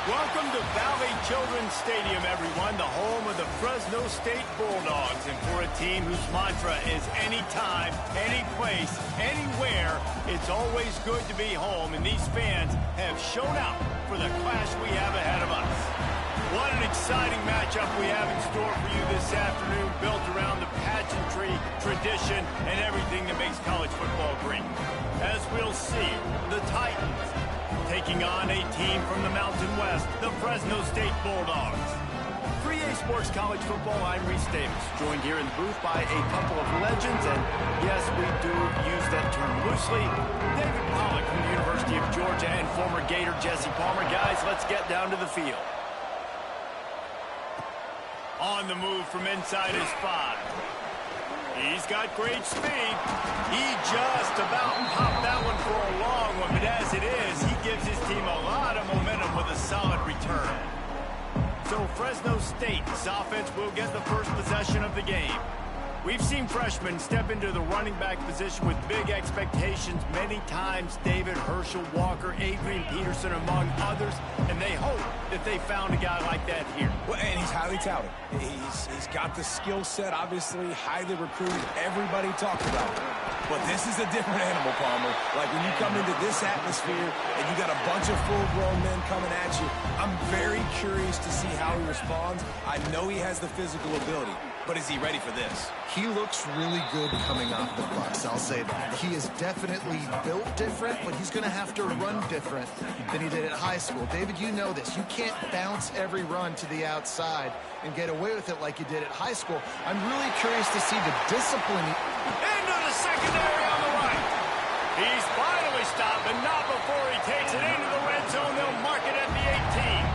Welcome to Valley Children's Stadium, everyone, the home of the Fresno State Bulldogs. And for a team whose mantra is anytime, any place, anywhere, it's always good to be home. And these fans have shown out for the clash we have ahead of us. What an exciting matchup we have in store for you this afternoon, built around the pageantry, tradition, and everything that makes college football great. As we'll see, the Titans taking on a team from the Mountain West, the Fresno State Bulldogs. For EA Sports College Football, I'm Reese Davis, joined here in the booth by a couple of legends, and yes, we do use that term loosely. David Pollack from the University of Georgia and former Gator Jesse Palmer. Guys, let's get down to the field. On the move from inside his 5. He's got great speed. He just about popped that one for a long one, but as it is, he gives his team a lot of momentum with a solid return. So Fresno State's offense will get the first possession of the game. We've seen freshmen step into the running back position with big expectations many times. David, Herschel, Walker, Adrian Peterson, among others, and they hope that they found a guy like that here. Well, and he's highly touted. He's got the skill set, obviously, highly recruited. Everybody talks about it. But this is a different animal, Palmer. Like when you come into this atmosphere and you got a bunch of full-grown men coming at you, I'm very curious to see how he responds. I know he has the physical ability, but is he ready for this? He looks really good coming off the bus, I'll say that. He is definitely built different, but he's going to have to run different than he did at high school. David, you know this. You can't bounce every run to the outside and get away with it like you did at high school. I'm really curious to see the discipline. Into the secondary on the right. He's finally stopped, but not before he takes it into the red zone. They'll mark it at the 18.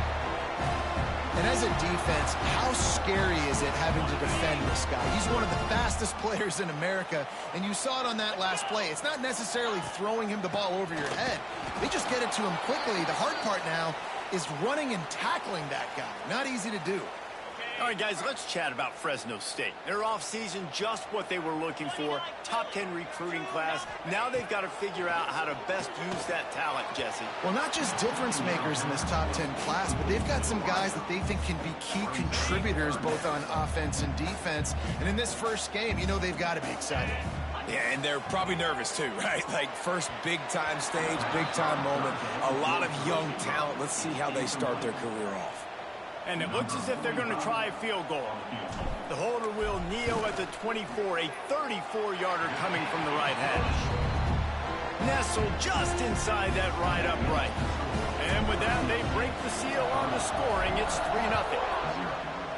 And as a defense, how scary is it having to defend this guy? He's one of the fastest players in America, and you saw it on that last play. It's not necessarily throwing him the ball over your head. They just get it to him quickly. The hard part now is running and tackling that guy. Not easy to do. All right, guys, let's chat about Fresno State. Their offseason, just what they were looking for. Top 10 recruiting class. Now they've got to figure out how to best use that talent, Jesse. Well, not just difference makers in this top 10 class, but they've got some guys that they think can be key contributors both on offense and defense. And in this first game, you know they've got to be excited. Yeah, and they're probably nervous too, right? Like first big-time stage, big-time moment. A lot of young talent. Let's see how they start their career off. And it looks as if they're going to try a field goal. The holder will kneel at the 24, a 34-yarder coming from the right hash. Nestled just inside that right upright. And with that, they break the seal on the scoring. It's 3-0.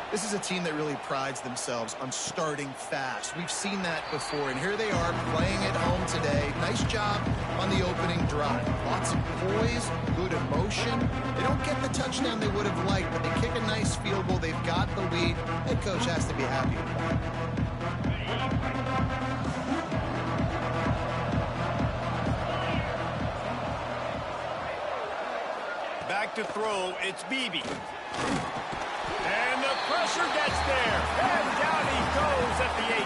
This is a team that really prides themselves on starting fast. We've seen that before, and here they are playing at home today. Nice job on the opening drive. Lots of poise, good emotion. They don't get the touchdown they would have liked, but they kick a nice field goal. They've got the lead. Head coach has to be happy with that. Back to throw, it's Beebe. And the pressure gets there. And down he goes at the 18.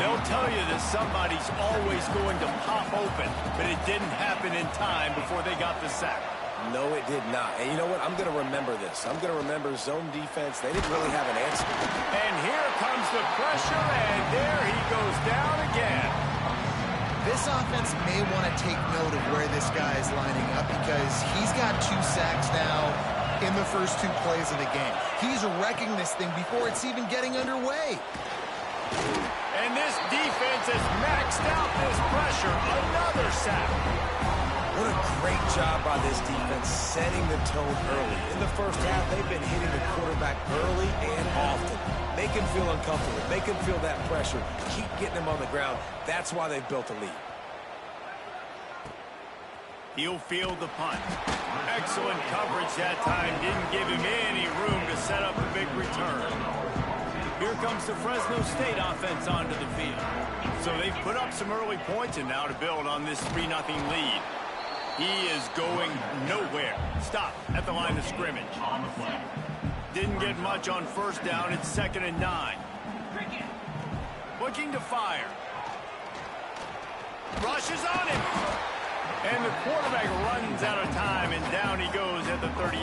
They'll tell you that somebody's always going to pop open, but it didn't happen in time before they got the sack. No, it did not. And you know what? I'm going to remember this. I'm going to remember zone defense. They didn't really have an answer. And here comes the pressure, and there he goes down again. This offense may want to take note of where this guy is lining up because he's got 2 sacks now in the first 2 plays of the game. He's wrecking this thing before it's even getting underway. And this defense has maxed out this pressure. Another sack. What a great job by this defense setting the tone early. In the first half, they've been hitting the quarterback early and often. Make him feel uncomfortable. Make him feel that pressure. Keep getting him on the ground. That's why they've built a lead. He'll field the punt. Excellent coverage that time. Didn't give him any room to set up a big return. Here comes the Fresno State offense onto the field. So they've put up some early points and now to build on this 3-0 lead. He is going nowhere. Stop at the line of scrimmage. Didn't get much on first down. It's 2nd and 9. Looking to fire. Rushes on him. And the quarterback runs out of time, and down he goes at the 38.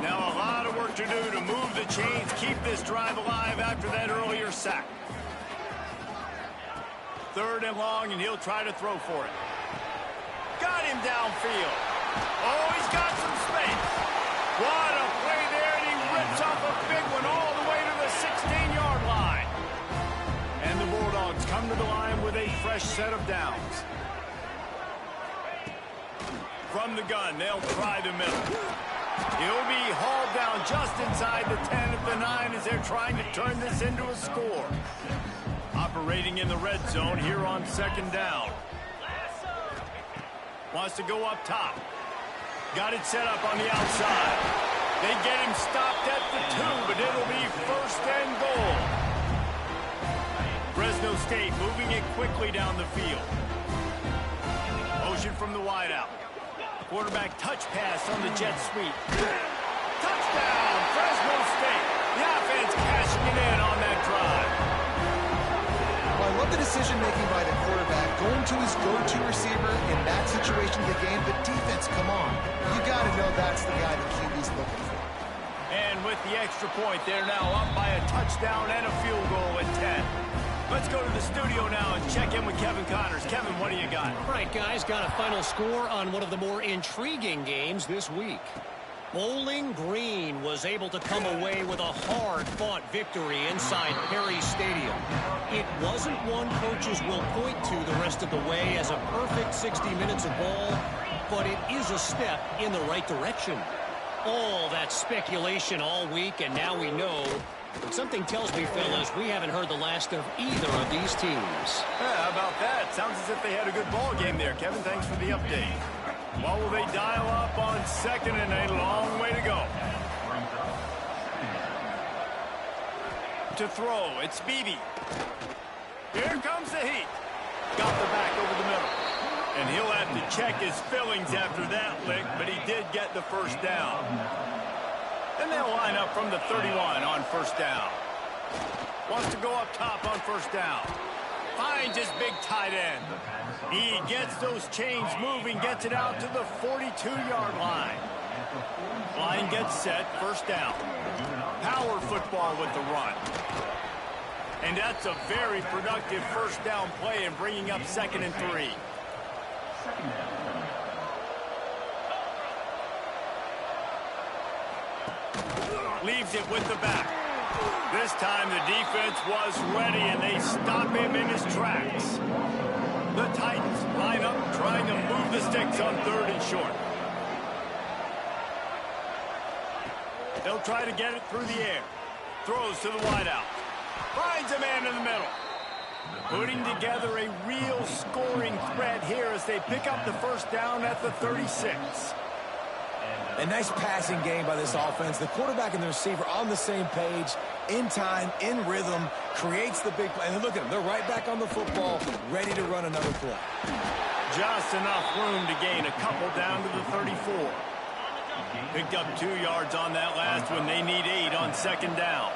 Now a lot of work to do to move the chains, keep this drive alive after that earlier sack. 3rd and long, and he'll try to throw for it. Got him downfield. Oh, he's got some space. What a play there, and he rips off a big one all the way to the 16-yard line. And the Bulldogs come to the line with a fresh set of downs. From the gun, they'll try the middle. He'll be hauled down just inside the 10 at the 9 as they're trying to turn this into a score. Operating in the red zone here on 2nd down. Wants to go up top. Got it set up on the outside. They get him stopped at the 2, but it'll be 1st and goal. Fresno State moving it quickly down the field. Motion from the wideout. Quarterback touch pass on the jet sweep. Touchdown, Fresno State. The offense cashing it in on that drive. Well, I love the decision-making by the quarterback, going to his go-to receiver in that situation of the game. But defense, come on. You got to know that's the guy the QB's looking for. And with the extra point, they're now up by a touchdown and a field goal at 10. Let's go to the studio now and check in with Kevin Connors. Kevin, what do you got? All right, guys, got a final score on one of the more intriguing games this week. Bowling Green was able to come away with a hard-fought victory inside Perry Stadium. It wasn't one coaches will point to the rest of the way as a perfect 60 minutes of ball, but it is a step in the right direction. All that speculation all week, and now we know. But something tells me, fellas, we haven't heard the last of either of these teams. Yeah, how about that? Sounds as if they had a good ball game there. Kevin, thanks for the update. What will they dial up on 2nd and a long way to go? To throw, it's Beebe. Here comes the heat. Got the back over the middle. And he'll have to check his fillings after that lick, but he did get the 1st down. And they'll line up from the 31 on 1st down. Wants to go up top on 1st down. Finds his big tight end. He gets those chains moving, gets it out to the 42-yard line. Line gets set, 1st down. Power football with the run. And that's a very productive 1st down play and bringing up 2nd and 3. Leaves it with the back. This time the defense was ready and they stop him in his tracks. The Titans line up trying to move the sticks on 3rd and short. They'll try to get it through the air. Throws to the wideout. Finds a man in the middle. Putting together a real scoring threat here as they pick up the 1st down at the 36. A nice passing game by this offense. The quarterback and the receiver on the same page, in time, in rhythm, creates the big play. And look at them. They're right back on the football, ready to run another play. Just enough room to gain a couple down to the 34. Picked up 2 yards on that last one. They need 8 on 2nd down.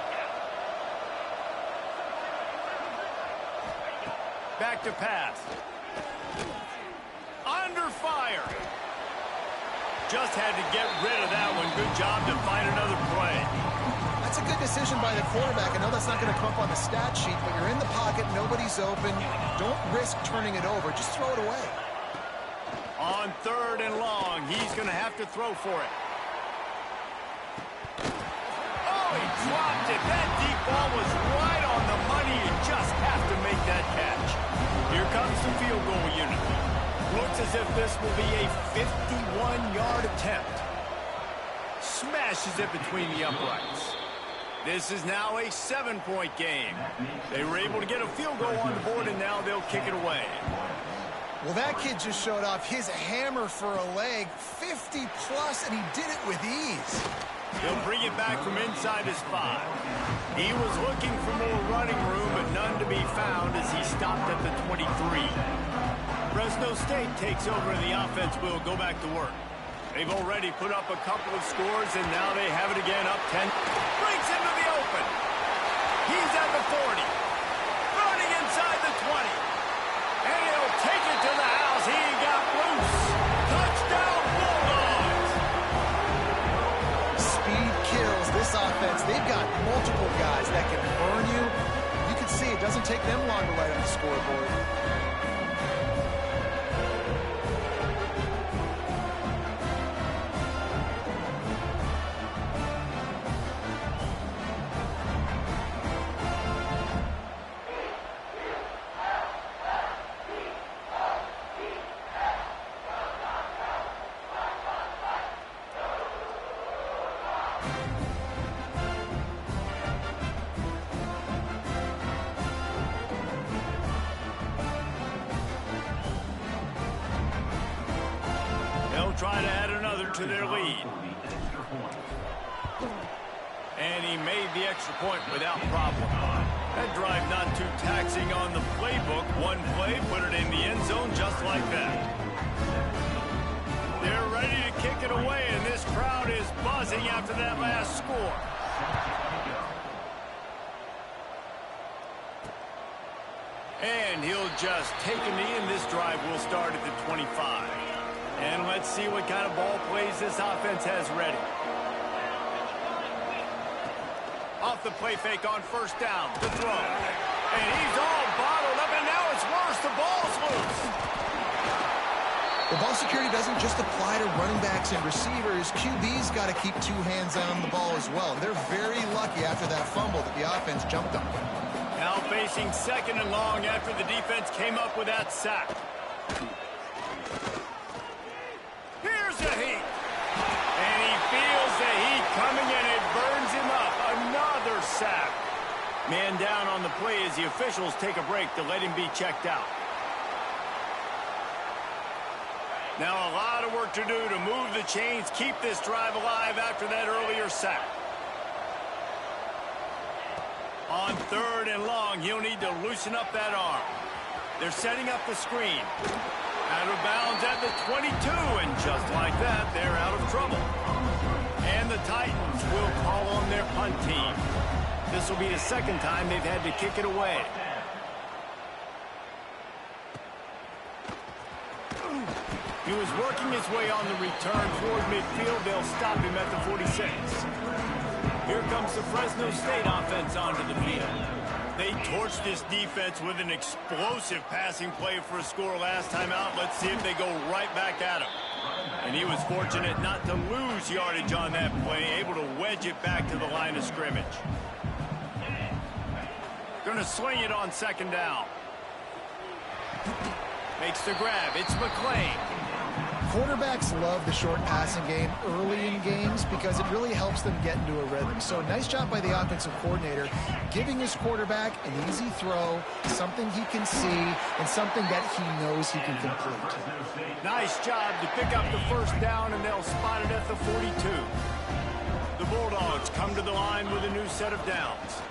Back to pass. Under fire. Just had to get rid of that one. Good job to find another play. That's a good decision by the quarterback. I know that's not going to come up on the stat sheet, but you're in the pocket, nobody's open. Don't risk turning it over. Just throw it away. On 3rd and long, he's going to have to throw for it. Oh, he dropped it. That deep ball was right on the money. You just have to make that catch. Here comes the field goal unit. Looks as if this will be a 51-yard attempt. Smashes it between the uprights. This is now a 7-point game. They were able to get a field goal on the board, and now they'll kick it away. Well, that kid just showed off his hammer for a leg, 50-plus, and he did it with ease. He'll bring it back from inside his 5. He was looking for more running room, but none to be found as he stopped at the 23. Fresno State takes over and the offense will go back to work. They've already put up a couple of scores, and now they have it again up 10. Breaks into the open. He's at the 40. Running inside the 20. And he'll take it to the house. He got loose this offense, they've got multiple guys that can burn you. You can see it doesn't take them long to light up the scoreboard. Try to add another to their lead. And he made the extra point without problem. That drive not too taxing on the playbook. One play, put it in the end zone just like that. They're ready to kick it away, and this crowd is buzzing after that last score. And he'll just take a knee, and this drive will start at the 25. And let's see what kind of ball plays this offense has ready. Off the play fake on first down. The throw. And he's all bottled up, and now it's worse. The ball's loose. The ball security doesn't just apply to running backs and receivers. QB's got to keep two hands on the ball as well. They're very lucky after that fumble that the offense jumped on. Now facing second and long after the defense came up with that sack. The heat. And he feels the heat coming, and it burns him up. Another sack. Man down on the play as the officials take a break to let him be checked out. Now a lot of work to do to move the chains, keep this drive alive after that earlier sack. On third and long, he'll need to loosen up that arm. They're setting up the screen. Out of bounds at the 22, and just like that, they're out of trouble. And the Titans will call on their punt team. This will be the second time they've had to kick it away. He was working his way on the return toward midfield. They'll stop him at the 46. Here comes the Fresno State offense onto the field. They torched this defense with an explosive passing play for a score last time out. Let's see if they go right back at him. And he was fortunate not to lose yardage on that play, able to wedge it back to the line of scrimmage. Going to swing it on second down. Makes the grab. It's McClain. Quarterbacks love the short passing game early in games because it really helps them get into a rhythm. So nice job by the offensive coordinator giving his quarterback an easy throw, something he can see, and something that he knows he can complete. Nice job to pick up the first down, and they'll spot it at the 42. The Bulldogs come to the line with a new set of downs.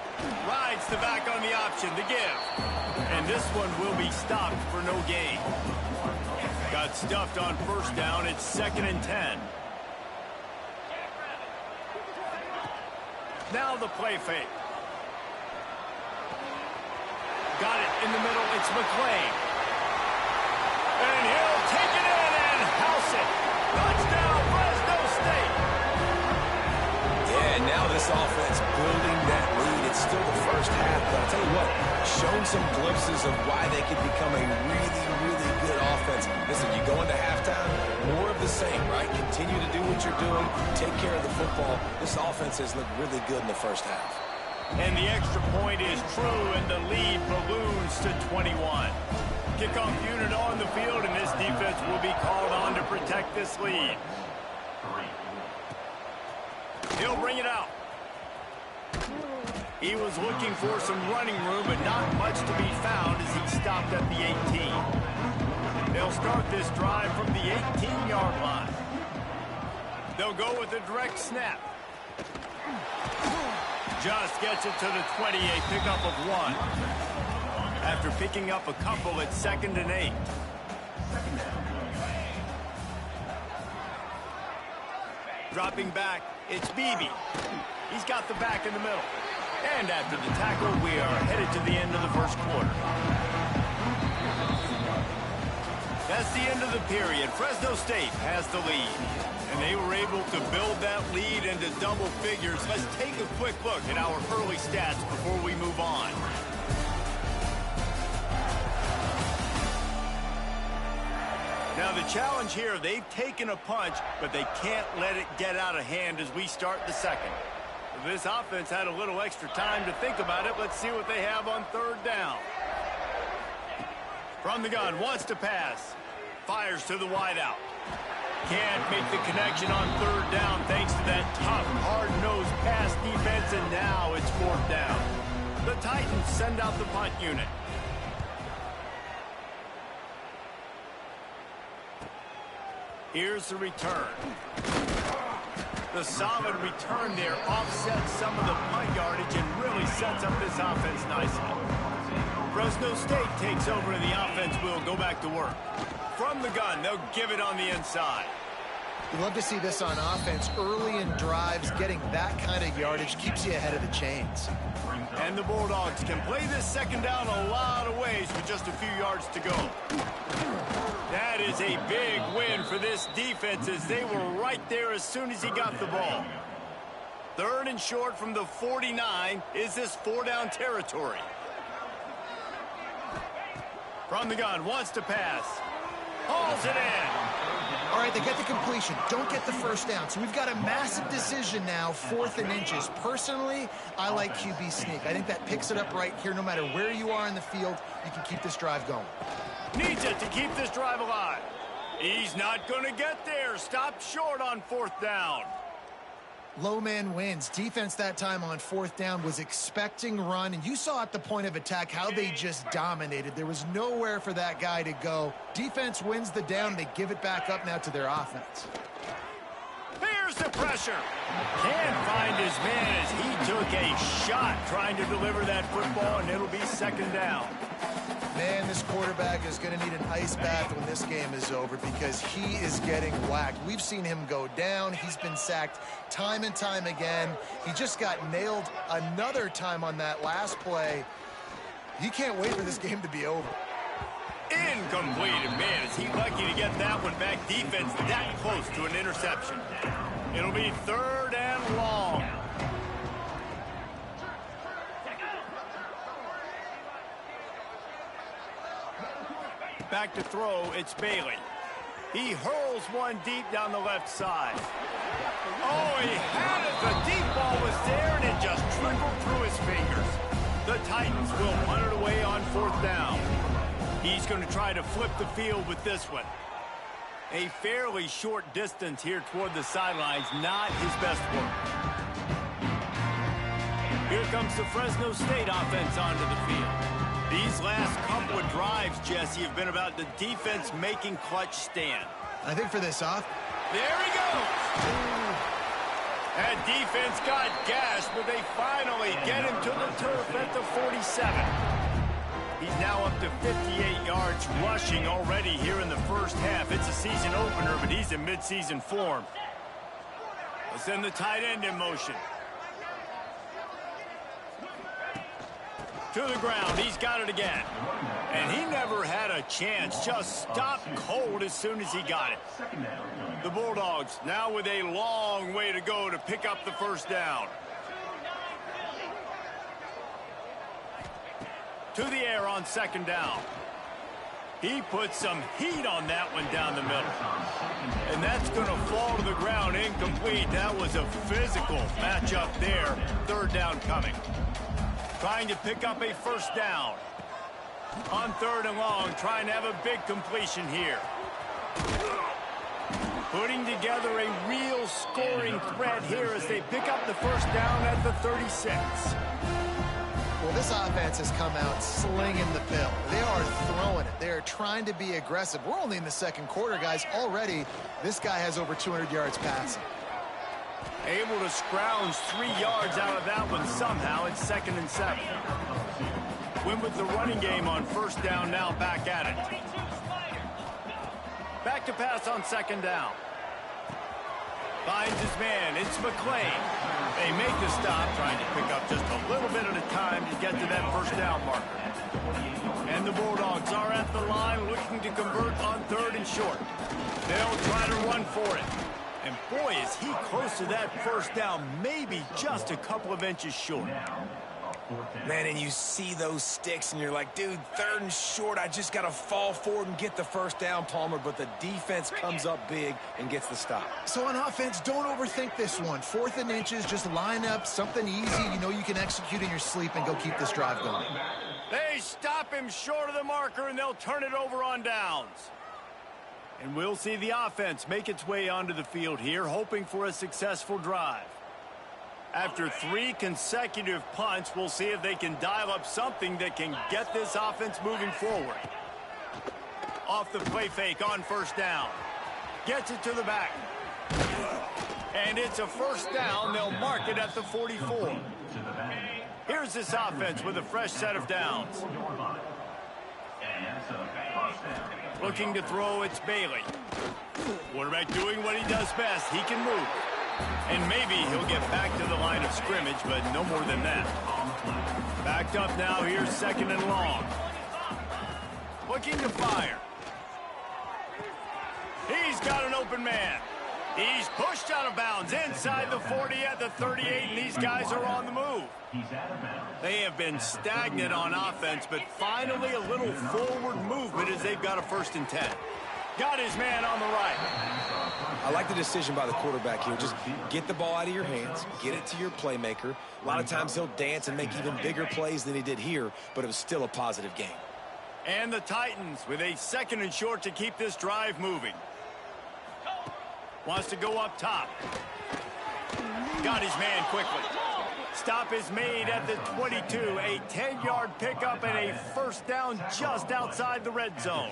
Rides the back on the option, the give. And this one will be stopped for no gain. Got stuffed on first down. It's 2nd and 10. Now the play fake. Got it in the middle. It's McClain. And he'll take it in and house it. Touchdown, Fresno State. Yeah, and now this offense building that lead. It's still the first half, but I'll tell you what, shown some glimpses of why they could become a really, really good offense. Listen, you go into halftime, more of the same, right? Continue to do what you're doing, take care of the football. This offense has looked really good in the first half. And the extra point is true, and the lead balloons to 21. Kickoff unit on the field, and this defense will be called on to protect this lead. He'll bring it out. He was looking for some running room, but not much to be found as he stopped at the 18. They'll start this drive from the 18-yard line. They'll go with a direct snap. Just gets it to the 20, a pickup of 1. After picking up a couple, it's 2nd and 8. Dropping back, it's Beebe. He's got the back in the middle. And after the tackle, we are headed to the end of the first quarter. That's the end of the period. Fresno State has the lead. And they were able to build that lead into double figures. Let's take a quick look at our early stats before we move on. Now the challenge here, they've taken a punch, but they can't let it get out of hand as we start the second. This offense had a little extra time to think about it. Let's see what they have on third down. From the gun, wants to pass. Fires to the wideout. Can't make the connection on third down thanks to that tough, hard-nosed pass defense, and now it's fourth down. The Titans send out the punt unit. Here's the return. The solid return there offsets some of the punt yardage and really sets up this offense nicely. Fresno State takes over and the offense will go back to work. From the gun, they'll give it on the inside. You love to see this on offense. Early in drives, getting that kind of yardage keeps you ahead of the chains. And the Bulldogs can play this second down a lot of ways with just a few yards to go. That is a big win for this defense as they were right there as soon as he got the ball. Third and short from the 49. Is this four-down territory? From the gun, wants to pass. Hauls it in. All right, they get the completion. Don't get the first down. So we've got a massive decision now, 4th and inches. Personally, I like QB sneak. I think that picks it up right here. No matter where you are in the field, you can keep this drive going. Needs it to keep this drive alive. He's not going to get there. Stopped short on fourth down. Low man wins. Defense that time on 4th down was expecting run, and you saw at the point of attack how they just dominated. There was nowhere for that guy to go. Defense wins the down. They give it back up now to their offense. Here's the pressure. Can't find his man as he took a shot trying to deliver that football, and it'll be second down. Man, this quarterback is going to need an ice bath when this game is over because he is getting whacked. We've seen him go down. He's been sacked time and time again. He just got nailed another time on that last play. You can't wait for this game to be over. Incomplete, and man, is he lucky to get that one back. Defense that close to an interception. It'll be third and long. Back to throw, it's Bailey. He hurls one deep down the left side. Oh, he had it. The deep ball was there, and it just trickled through his fingers. The Titans will punt it away on fourth down. He's going to try to flip the field with this one. A fairly short distance here toward the sidelines, not his best work. Here comes the Fresno State offense onto the field. These last couple of drives, Jesse, have been about the defense making clutch stand. I think for this off. There he goes. That defense got gashed, but they finally get him to the turf at the 47. He's now up to 58 yards rushing already here in the first half. It's a season opener, but he's in midseason form. Let's send the tight end in motion. To the ground, he's got it again. And he never had a chance, just stopped cold as soon as he got it. The Bulldogs now with a long way to go to pick up the first down. To the air on second down. He put some heat on that one down the middle. And that's going to fall to the ground incomplete. That was a physical matchup there. Third down coming. Trying to pick up a first down. On third and long, trying to have a big completion here. Putting together a real scoring threat here as they pick up the first down at the 36. Well, this offense has come out slinging the pill. They are throwing it. They are trying to be aggressive. We're only in the second quarter, guys. Already, this guy has over 200 yards passing. Able to scrounge 3 yards out of that one somehow. It's 2nd and 7. Win with the running game on first down, now back at it. Back to pass on second down. Finds his man. It's McClain. They make the stop, trying to pick up just a little bit at a time to get to that first down marker. And the the Bulldogs are at the line looking to convert on 3rd and short. They'll try to run for it. And boy, is he close to that first down, maybe just a couple of inches short. Man, and you see those sticks, and you're like, dude, 3rd and short, I just got to fall forward and get the first down, Palmer, but the defense comes up big and gets the stop. So on offense, don't overthink this one. 4th and inches, just line up something easy you know you can execute in your sleep and go keep this drive going. They stop him short of the marker, and they'll turn it over on downs. And we'll see the offense make its way onto the field here, hoping for a successful drive. After 3 consecutive punts, we'll see if they can dial up something that can get this offense moving forward. Off the play fake on 1st down. Gets it to the back. And it's a 1st down. They'll mark it at the 44. Here's this offense with a fresh set of downs. Looking to throw, it's Bailey. Quarterback doing what he does best. He can move. And maybe he'll get back to the line of scrimmage, but no more than that. Backed up now, here's 2nd and long. Looking to fire. He's got an open man. He's pushed out of bounds inside the 40 at the 38, and these guys are on the move. They have been stagnant on offense, but finally a little forward movement as they've got a 1st and 10. Got his man on the right. I like the decision by the quarterback here. Just get the ball out of your hands, get it to your playmaker. A lot of times he'll dance and make even bigger plays than he did here, but it was still a positive game. And the Titans with a 2nd and short to keep this drive moving. Wants to go up top. Got his man quickly. Stop is made at the 22. A 10-yard pickup and a 1st down just outside the red zone.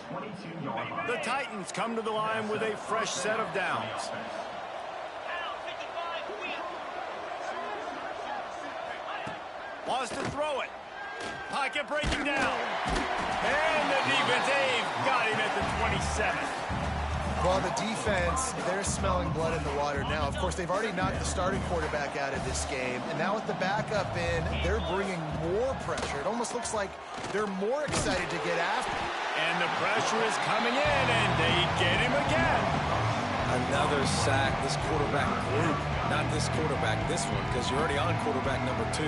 The Titans come to the line with a fresh set of downs. Wants to throw it. Pocket breaking down. And the defense, they've got him at the 27. Well, the defense, they're smelling blood in the water now. Of course, they've already knocked the starting quarterback out of this game. And now with the backup in, they're bringing more pressure. It almost looks like they're more excited to get after. And the pressure is coming in, and they get him again. Another sack. This quarterback group, not this quarterback, this one, because you're already on quarterback number 2.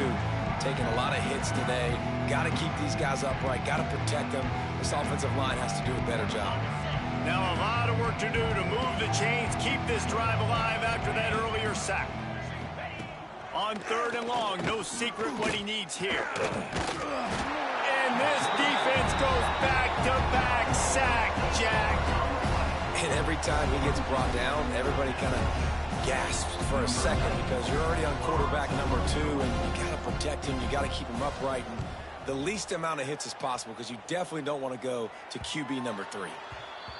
Taking a lot of hits today. Got to keep these guys upright. Got to protect them. This offensive line has to do a better job. Now a lot of work to do to move the chains, keep this drive alive after that earlier sack. On 3rd and long, no secret what he needs here. And this defense goes back-to-back sack, Jack. And every time he gets brought down, everybody kind of gasps for a second because you're already on quarterback number 2, and you got to protect him. You got to keep him upright, and the least amount of hits as possible because you definitely don't want to go to QB number 3.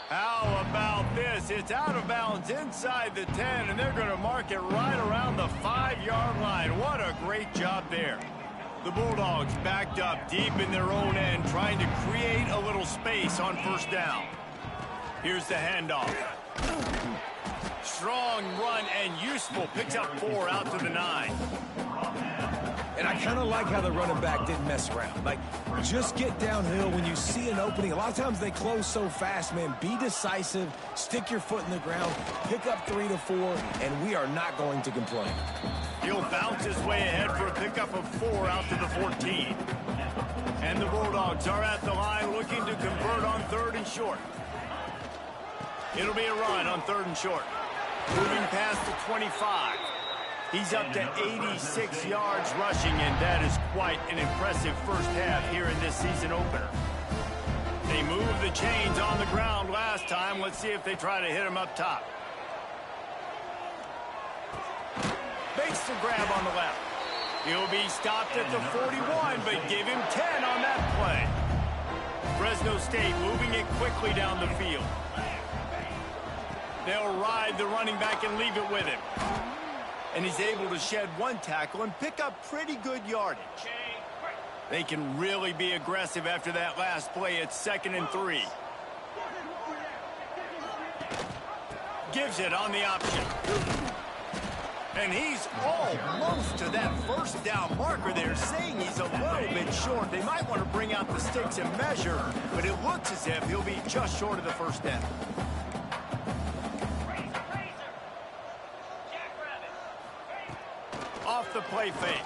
How about this? It's out of bounds inside the 10, and they're going to mark it right around the 5-yard line. What a great job there. The Bulldogs backed up deep in their own end, trying to create a little space on 1st down. Here's the handoff. Strong run and useful. Picks up 4 out to the 9. And I kind of like how the running back didn't mess around. Like, just get downhill when you see an opening. A lot of times they close so fast, man. Be decisive, stick your foot in the ground, pick up 3 to 4, and we are not going to complain. He'll bounce his way ahead for a pickup of 4 out to the 14. And the Bulldogs are at the line looking to convert on 3rd and short. It'll be a run on 3rd and short. Moving past the 25. He's up to 86 yards rushing, and that is quite an impressive first half here in this season opener. They moved the chains on the ground last time. Let's see if they try to hit him up top. Makes the grab on the left. He'll be stopped at the 41, but give him 10 on that play. Fresno State moving it quickly down the field. They'll ride the running back and leave it with him. And he's able to shed 1 tackle and pick up pretty good yardage. They can really be aggressive after that last play. It's 2nd and 3. Gives it on the option. And he's almost to that first down marker there, saying he's a little bit short. They might want to bring out the sticks and measure, but it looks as if he'll be just short of the first down. Off the play fake.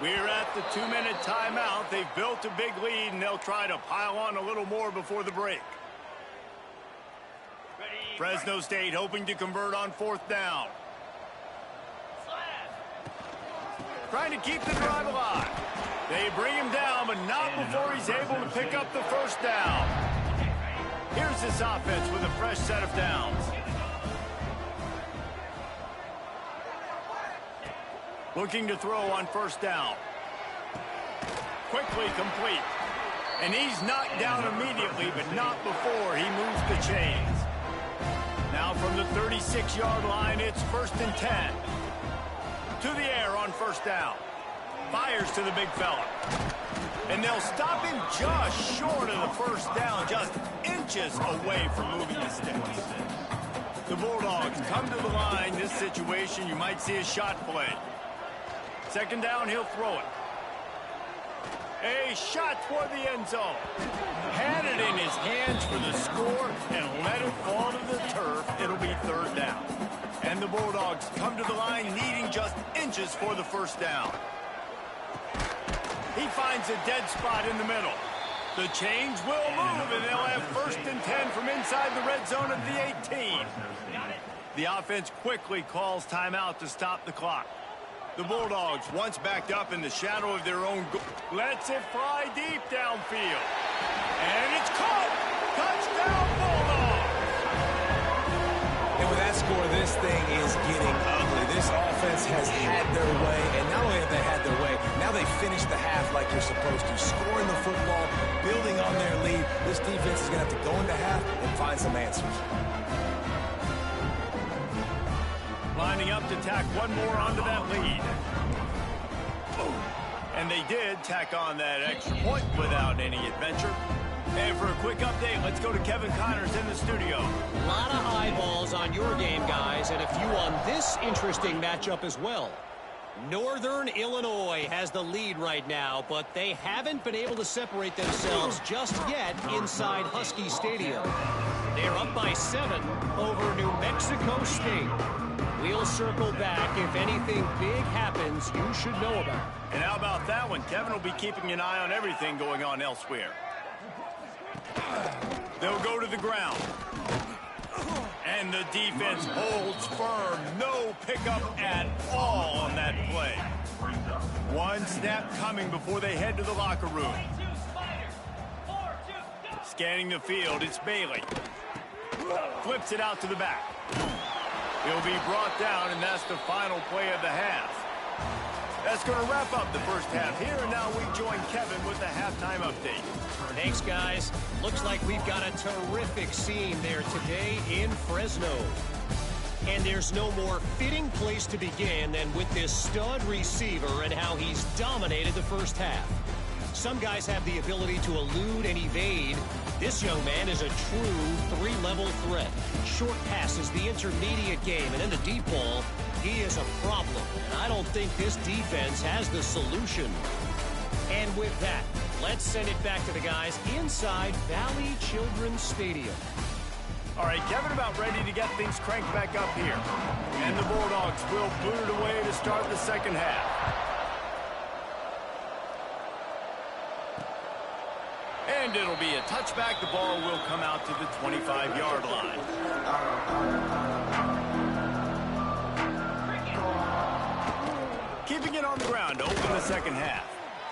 We're at the 2-minute timeout. They've built a big lead, and they'll try to pile on a little more before the break. Fresno State hoping to convert on 4th down. Trying to keep the drive alive. They bring him down, but not before he's able to pick up the first down. Here's this offense with a fresh set of downs. Looking to throw on 1st down. Quickly complete. And he's knocked down immediately, but not before he moves the chains. Now from the 36-yard line, it's 1st and 10. To the air on 1st down. Fires to the big fella. And they'll stop him just short of the first down, just inches away from moving the sticks. The Bulldogs come to the line. This situation, you might see a shot play. 2nd down, he'll throw it. A shot toward the end zone. Had it in his hands for the score and let it fall to the turf. It'll be 3rd down. And the Bulldogs come to the line needing just inches for the first down. He finds a dead spot in the middle. The chains will move, and they'll have 1st and 10 from inside the red zone at the 18. The offense quickly calls timeout to stop the clock. The Bulldogs, once backed up in the shadow of their own goal, lets it fly deep downfield. And it's caught! Touchdown, Bulldogs! And with that score, this thing is getting ugly. This offense has had their way, and not only have they had their way, now they finish the half like you're supposed to, scoring the football, building on their lead. This defense is going to have to go into half and find some answers. Lining up to tack one more onto that lead. And they did tack on that extra point without any adventure. And for a quick update, let's go to Kevin Connors in the studio. A lot of eyeballs on your game, guys, and a few on this interesting matchup as well. Northern Illinois has the lead right now, but they haven't been able to separate themselves just yet inside Husky Stadium. They're up by 7 over New Mexico State. We'll circle back. If anything big happens, you should know about it. And how about that one? Kevin will be keeping an eye on everything going on elsewhere. They'll go to the ground. And the defense holds firm. No pickup at all on that play. One snap coming before they head to the locker room. Scanning the field, it's Bailey. Flips it out to the back. He'll be brought down, and that's the final play of the half. That's going to wrap up the first half here, and now we join Kevin with the halftime update. Thanks, guys. Looks like we've got a terrific scene there today in Fresno. And there's no more fitting place to begin than with this stud receiver and how he's dominated the first half. Some guys have the ability to elude and evade. This young man is a true 3-level threat. Short passes, the intermediate game, and in the deep ball, he is a problem. And I don't think this defense has the solution. And with that, let's send it back to the guys inside Valley Children's Stadium. All right, Kevin about ready to get things cranked back up here. And the Bulldogs will boot it away to start the second half. And it'll be a touchback. The ball will come out to the 25-yard line. Keeping it on the ground to open the second half.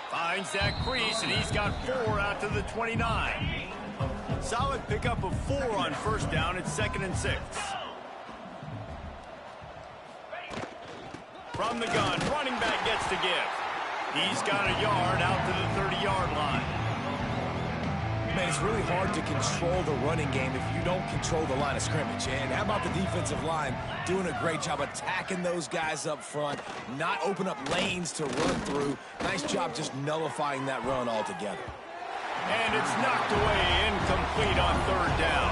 Finds that crease, and he's got 4 out to the 29. Solid pickup of 4 on first down. It's 2nd and 6. From the gun, running back gets to give. He's got a yard out to the 30-yard line. Man, it's really hard to control the running game if you don't control the line of scrimmage. And how about the defensive line doing a great job attacking those guys up front, not open up lanes to run through. Nice job just nullifying that run altogether. And it's knocked away, incomplete on 3rd down.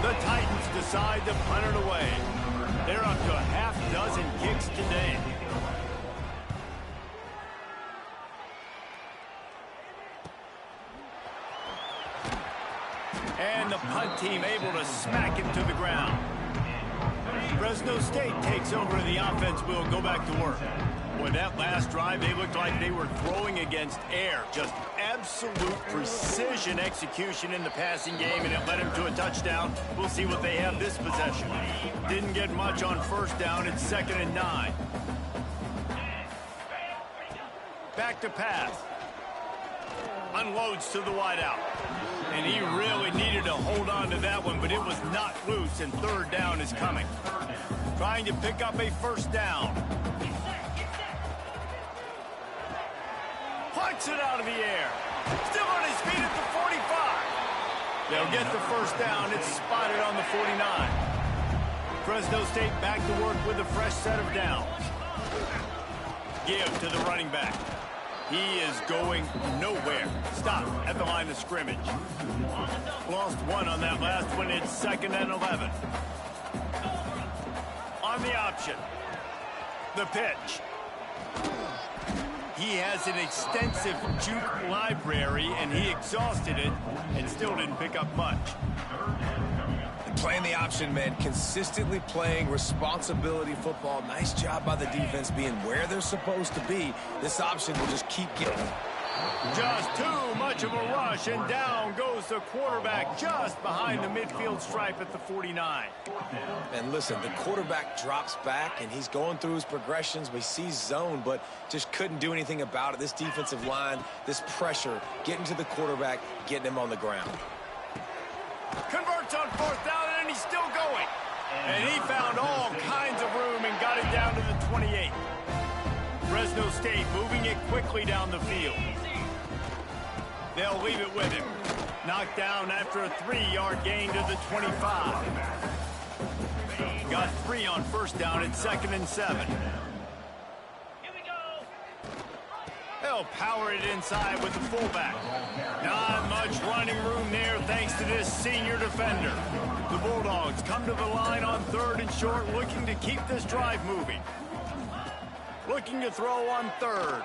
The Titans decide to punt it away. They're up to a half-dozen kicks today. And the punt team able to smack him to the ground. Fresno State takes over and the offense will go back to work. With that last drive, they looked like they were throwing against air. Just absolute precision execution in the passing game, and it led him to a touchdown. We'll see what they have this possession. Didn't get much on first down. It's 2nd and 9. Back to pass. Unloads to the wideout. And he really needed to hold on to that one, but it was not loose, and 3rd down is coming. Trying to pick up a 1st down. Punts it out of the air. Still on his feet at the 45. They'll get the 1st down. It's spotted on the 49. Fresno State back to work with a fresh set of downs. Give to the running back. He is going nowhere. Stop at the line of scrimmage. Lost 1 on that last one. It's 2nd and 11. On the option. The pitch. He has an extensive juke library, and he exhausted it and still didn't pick up much. Playing the option, man, consistently playing responsibility football. Nice job by the defense being where they're supposed to be. This option will just keep getting them. Just too much of a rush, and down goes the quarterback just behind the midfield stripe at the 49. And listen, the quarterback drops back, and he's going through his progressions. We see zone, but just couldn't do anything about it. This defensive line, this pressure, getting to the quarterback, getting him on the ground. Converts on 4th down, and he's still going. And he found all kinds of room and got it down to the 28. Fresno State moving it quickly down the field. They'll leave it with him. Knocked down after a 3-yard gain to the 25. Got 3 on 1st down at 2nd and 7. They'll power it inside with the fullback. Not much running room there thanks to this senior defender. The Bulldogs come to the line on 3rd and short, looking to keep this drive moving. Looking to throw on 3rd.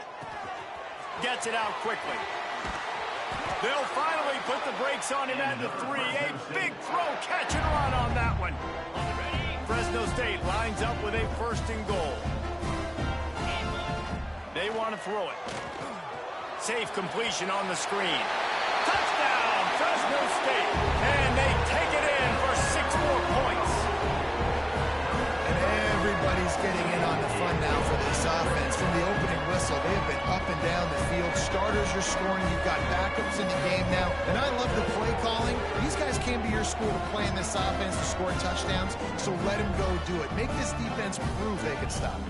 Gets it out quickly. They'll finally put the brakes on him at the 3. A big throw, catch and run on that one. Fresno State lines up with a 1st and goal. They want to throw it. Safe completion on the screen. Touchdown, Fresno State. And they take it in for 6 more points. And everybody's getting in on the fun now for this offense. From the opening whistle, they have been up and down the field. Starters are scoring. You've got backups in the game now. And I love the play calling. These guys came to your school to play in this offense to score touchdowns, so let them go do it. Make this defense prove they can stop it.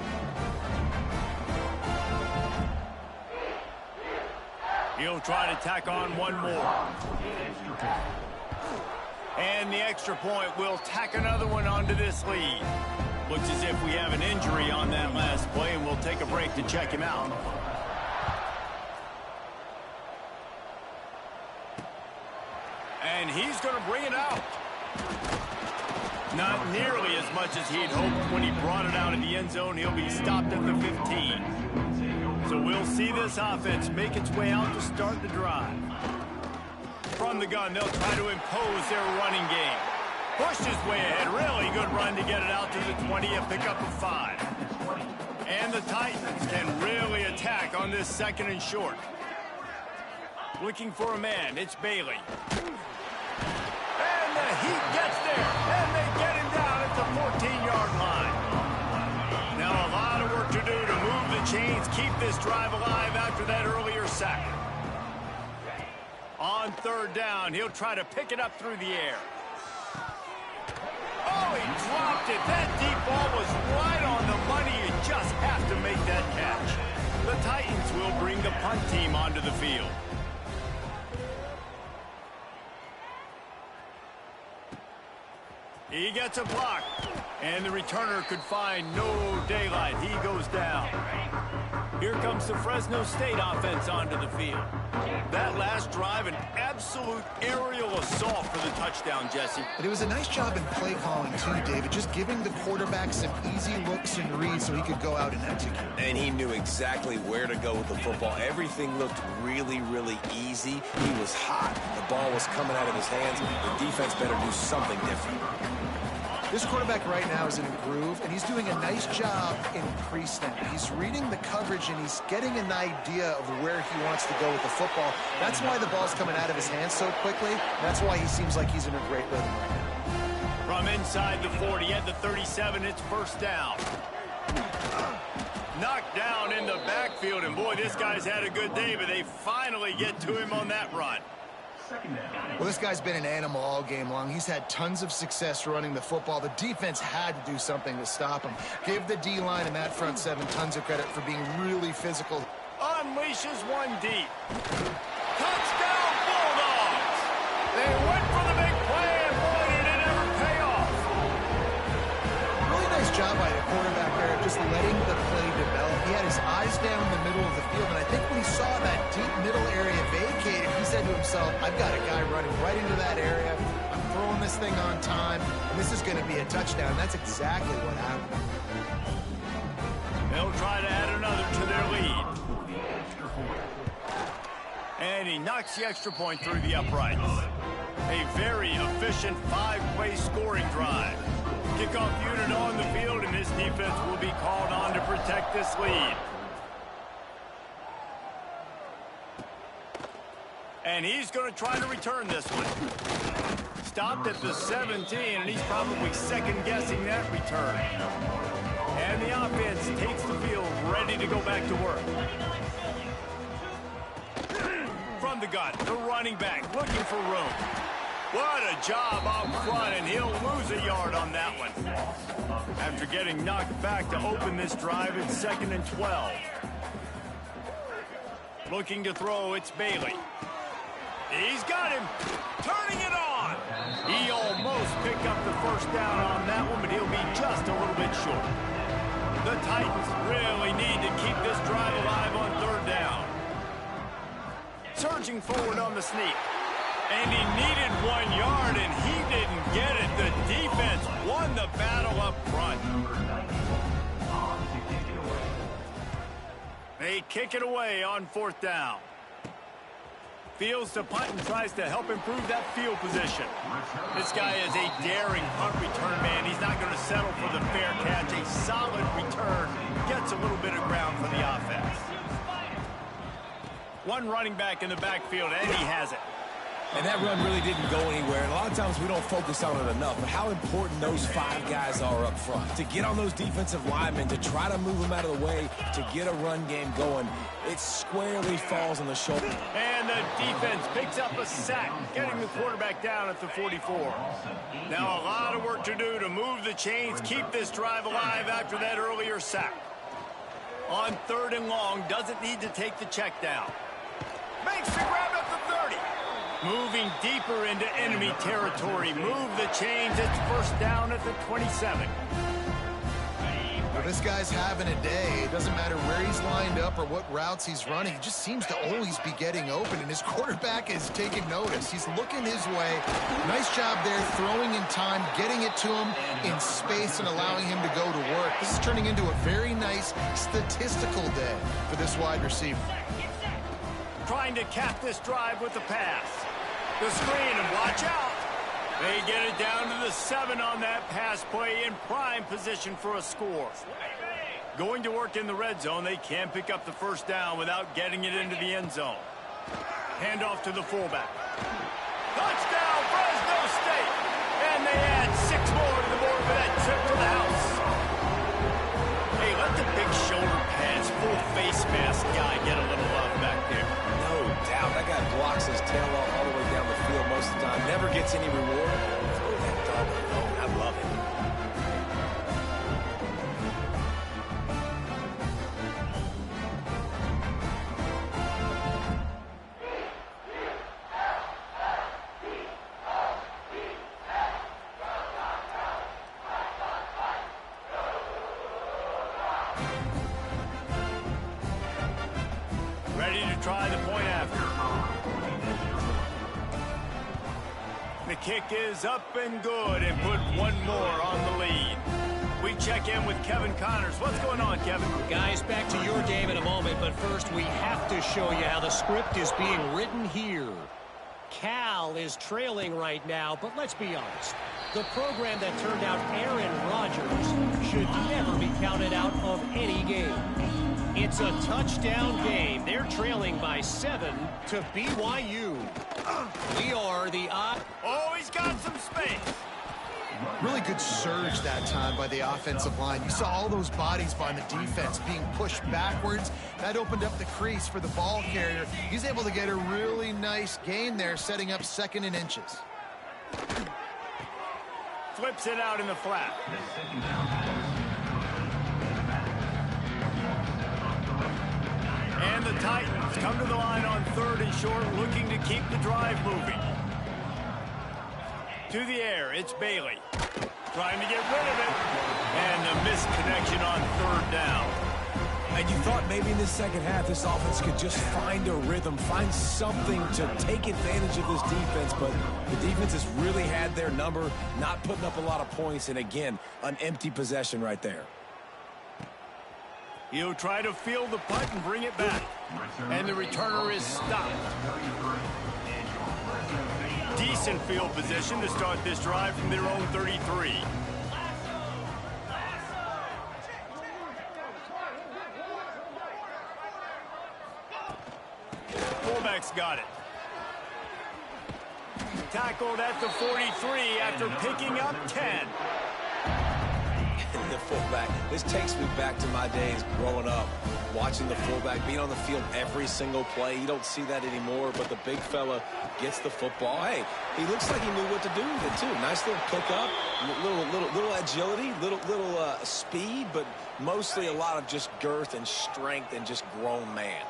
He'll try to tack on 1 more. And the extra point will tack another one onto this lead. Looks as if we have an injury on that last play, and we'll take a break to check him out. And he's going to bring it out. Not nearly as much as he'd hoped when he brought it out of the end zone. He'll be stopped at the 15. So we'll see this offense make its way out to start the drive. From the gun, they'll try to impose their running game. Pushed his way ahead. Really good run to get it out to the 20, a pickup of 5. And the Titans can really attack on this 2nd and short. Looking for a man. It's Bailey. And the Heat gets there. And they get him down at the 14-yard line. Now a lot of work to do to move the chains, keep this drive alive after that earlier sack. On 3rd down, he'll try to pick it up through the air. Oh, he dropped it. That deep ball was right on the money. You just have to make that catch. The Titans will bring the punt team onto the field. He gets a block, and the returner could find no daylight. He goes down. Here Here comes the Fresno State offense onto the field. That last drive, an absolute aerial assault for the touchdown, Jesse. But it was a nice job in play calling, too, David, just giving the quarterback some easy looks and reads so he could go out and execute. And he knew exactly where to go with the football. Everything looked really, really easy. He was hot. The ball was coming out of his hands. The defense better do something different. This quarterback right now is in a groove, and he's doing a nice job in pre-snap. He's reading the coverage, and he's getting an idea of where he wants to go with the football. That's why the ball's coming out of his hands so quickly. That's why he seems like he's in a great rhythm right now. From inside the 40 at the 37, it's first down. Knocked down in the backfield, and boy, this guy's had a good day, but they finally get to him on that run. Well, this guy's been an animal all game long. He's had tons of success running the football. The defense had to do something to stop him. Give the D-line and that front seven tons of credit for being really physical. Unleashes one deep. Touchdown, Bulldogs! They went for the big play, and boy, did it ever pay off. Really nice job by the quarterback there, just letting the play develop. He had his eyes down in the middle of the field, and I think when he saw that deep middle area vacated, he said to himself, I've got a guy running right into that area. I'm throwing this thing on time, and this is going to be a touchdown. That's exactly what happened. They'll try to add another to their lead. And he knocks the extra point through the uprights. A very efficient 5-play scoring drive. Kickoff unit on the field, and this defense will be called on to protect this lead. And he's going to try to return this one. Stopped at the 17, and he's probably second-guessing that return. And the offense takes the field, ready to go back to work. From the gun, the running back looking for room. What a job up front, and he'll lose a yard on that one. After getting knocked back to open this drive, it's 2nd and 12. Looking to throw, it's Bailey. He's got him, turning it on. He almost picked up the first down on that one, but he'll be just a little bit short. The Titans really need to keep this drive alive on 3rd down. Surging forward on the sneak. And he needed 1 yard, and he didn't get it. The defense won the battle up front. They kick it away on 4th down. Fields to punt and tries to help improve that field position. This guy is a daring punt return man. He's not going to settle for the fair catch. A solid return gets a little bit of ground for the offense. One running back in the backfield, and he has it. And that run really didn't go anywhere. And a lot of times we don't focus on it enough. But how important those 5 guys are up front. To get on those defensive linemen, to try to move them out of the way, to get a run game going, it squarely falls on the shoulder. And the defense picks up a sack, getting the quarterback down at the 44. Now a lot of work to do to move the chains, keep this drive alive after that earlier sack. On 3rd and long, doesn't need to take the check down. Makes the grab at the 30. Moving deeper into enemy territory. Move the chains. It's first down at the 27. Well, this guy's having a day. It doesn't matter where he's lined up or what routes he's running. He just seems to always be getting open, and his quarterback is taking notice. He's looking his way. Nice job there, throwing in time, getting it to him in space and allowing him to go to work. This is turning into a very nice statistical day for this wide receiver. Trying to cap this drive with the pass. The screen, and watch out. They get it down to the 7 on that pass play, in prime position for a score. Going to work in the red zone, they can't pick up the first down without getting it into the end zone. Handoff to the fullback. Touchdown, Fresno State! And they add 6 more to the board for that trip to the house. Hey, let the big shoulder pads, full face mask guy get a little love back there. No doubt. That guy blocks his tail off all the way down the field most of the time. Never gets any reward. Throw that dog alone. I love it. try the point after. The kick is up and good and put one more on the lead. We check in with Kevin Connors. What's going on, Kevin? Guys, back to your game in a moment, but first we have to show you how the script is being written here. Cal is trailing right now, but let's be honest. The program that turned out Aaron Rodgers should never be counted out of any game. It's a touchdown game. They're trailing by 7 to BYU. We are the Oh, he's got some space. Really good surge that time by the offensive line. You saw all those bodies by the defense being pushed backwards. That opened up the crease for the ball carrier. He's able to get a really nice gain there, setting up 2nd and inches. Flips it out in the flat. And the Titans come to the line on 3rd and short, looking to keep the drive moving. To the air, it's Bailey. Trying to get rid of it. And a missed connection on 3rd down. And you thought maybe in the second half this offense could just find a rhythm, find something to take advantage of this defense, but the defense has really had their number, not putting up a lot of points, and again, an empty possession right there. He'll try to field the punt and bring it back. And the returner is stopped. Decent field position to start this drive from their own 33. Fullback's got it. Tackled at the 43 after picking up 10. The fullback, this takes me back to my days growing up, watching the fullback being on the field every single play. You don't see that anymore, but the big fella gets the football. Hey, he looks like he knew what to do with it too. Nice little pickup, little agility, little speed, but mostly a lot of just girth and strength and just grown man.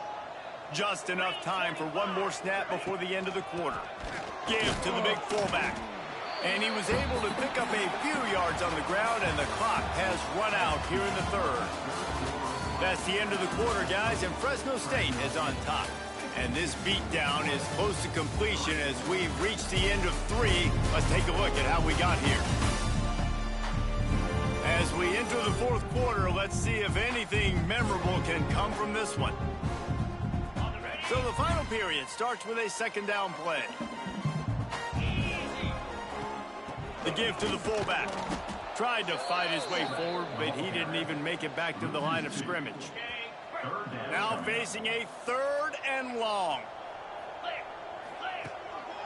Just enough time for one more snap before the end of the quarter. Give to the big fullback. And he was able to pick up a few yards on the ground, and the clock has run out here in the 3rd. That's the end of the quarter, guys, and Fresno State is on top. And this beatdown is close to completion as we reach the end of 3. Let's take a look at how we got here. As we enter the 4th quarter, let's see if anything memorable can come from this one. So the final period starts with a 2nd down play. The give to the fullback. Tried to fight his way forward, but he didn't even make it back to the line of scrimmage. Now facing a 3rd and long.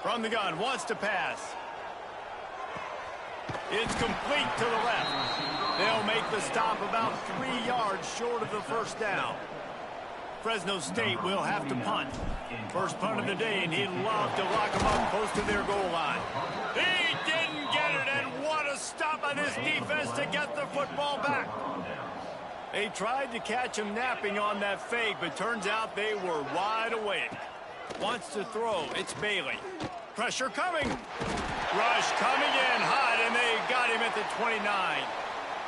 From the gun, wants to pass. It's complete to the left. They'll make the stop about 3 yards short of the 1st down. Fresno State will have to punt. First punt of the day, and he'd love to lock them up close to their goal line. He didn't get it, and what a stop by this defense to get the football back. They tried to catch him napping on that fake, but turns out they were wide awake. Wants to throw. It's Bailey. Pressure coming. Rush coming in hot, and they got him at the 29.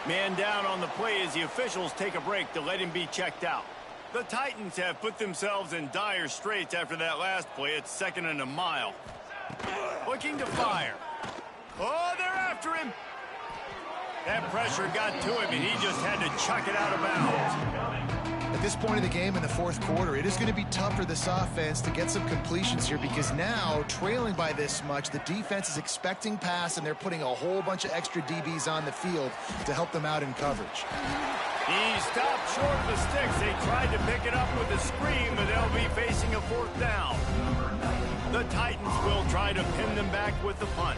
Man down on the play as the officials take a break to let him be checked out. The Titans have put themselves in dire straits after that last play. It's 2nd and a mile. Looking to fire. Oh, they're after him. That pressure got to him, and he just had to chuck it out of bounds. At this point of the game in the 4th quarter, it is going to be tough for this offense to get some completions here because now, trailing by this much, the defense is expecting pass, and they're putting a whole bunch of extra DBs on the field to help them out in coverage. He stopped short of the sticks. They tried to pick it up with a screen, but they'll be facing a 4th down. The Titans will try to pin them back with the punt.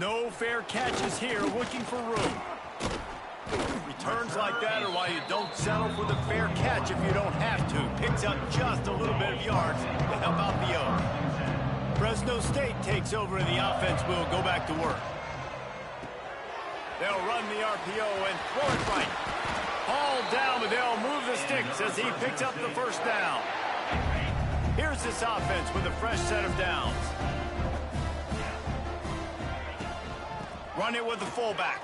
No fair catches here, looking for room. Returns like that are why you don't settle for the fair catch if you don't have to. Picks up just a little bit of yards to help out the O. Fresno State takes over and the offense will go back to work. They'll run the RPO and throw it right. Hauled down, but they'll move the sticks as he picks up the 1st down. Here's this offense with a fresh set of downs. Run it with the fullback.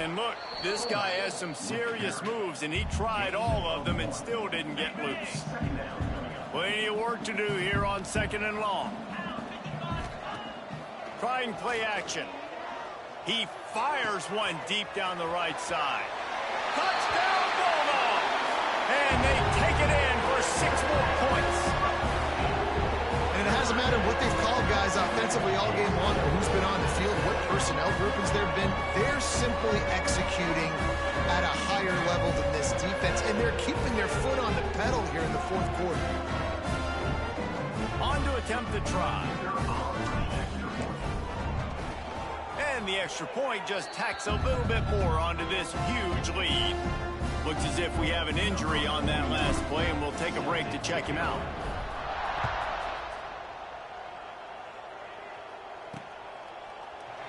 And look, this guy has some serious moves, and he tried all of them and still didn't get loose. Plenty of work to do here on 2nd and long. Trying play action. He fires one deep down the right side. Touchdown, Bulldogs! And they take it in for 6 more points. And it hasn't mattered what they've called guys offensively all game long, or who's been on the field, what personnel groupings there have been. They're simply executing at a higher level than this defense, and they're keeping their foot on the pedal here in the 4th quarter. On to attempt the try. And the extra point just tacks a little bit more onto this huge lead. Looks as if we have an injury on that last play, and we'll take a break to check him out.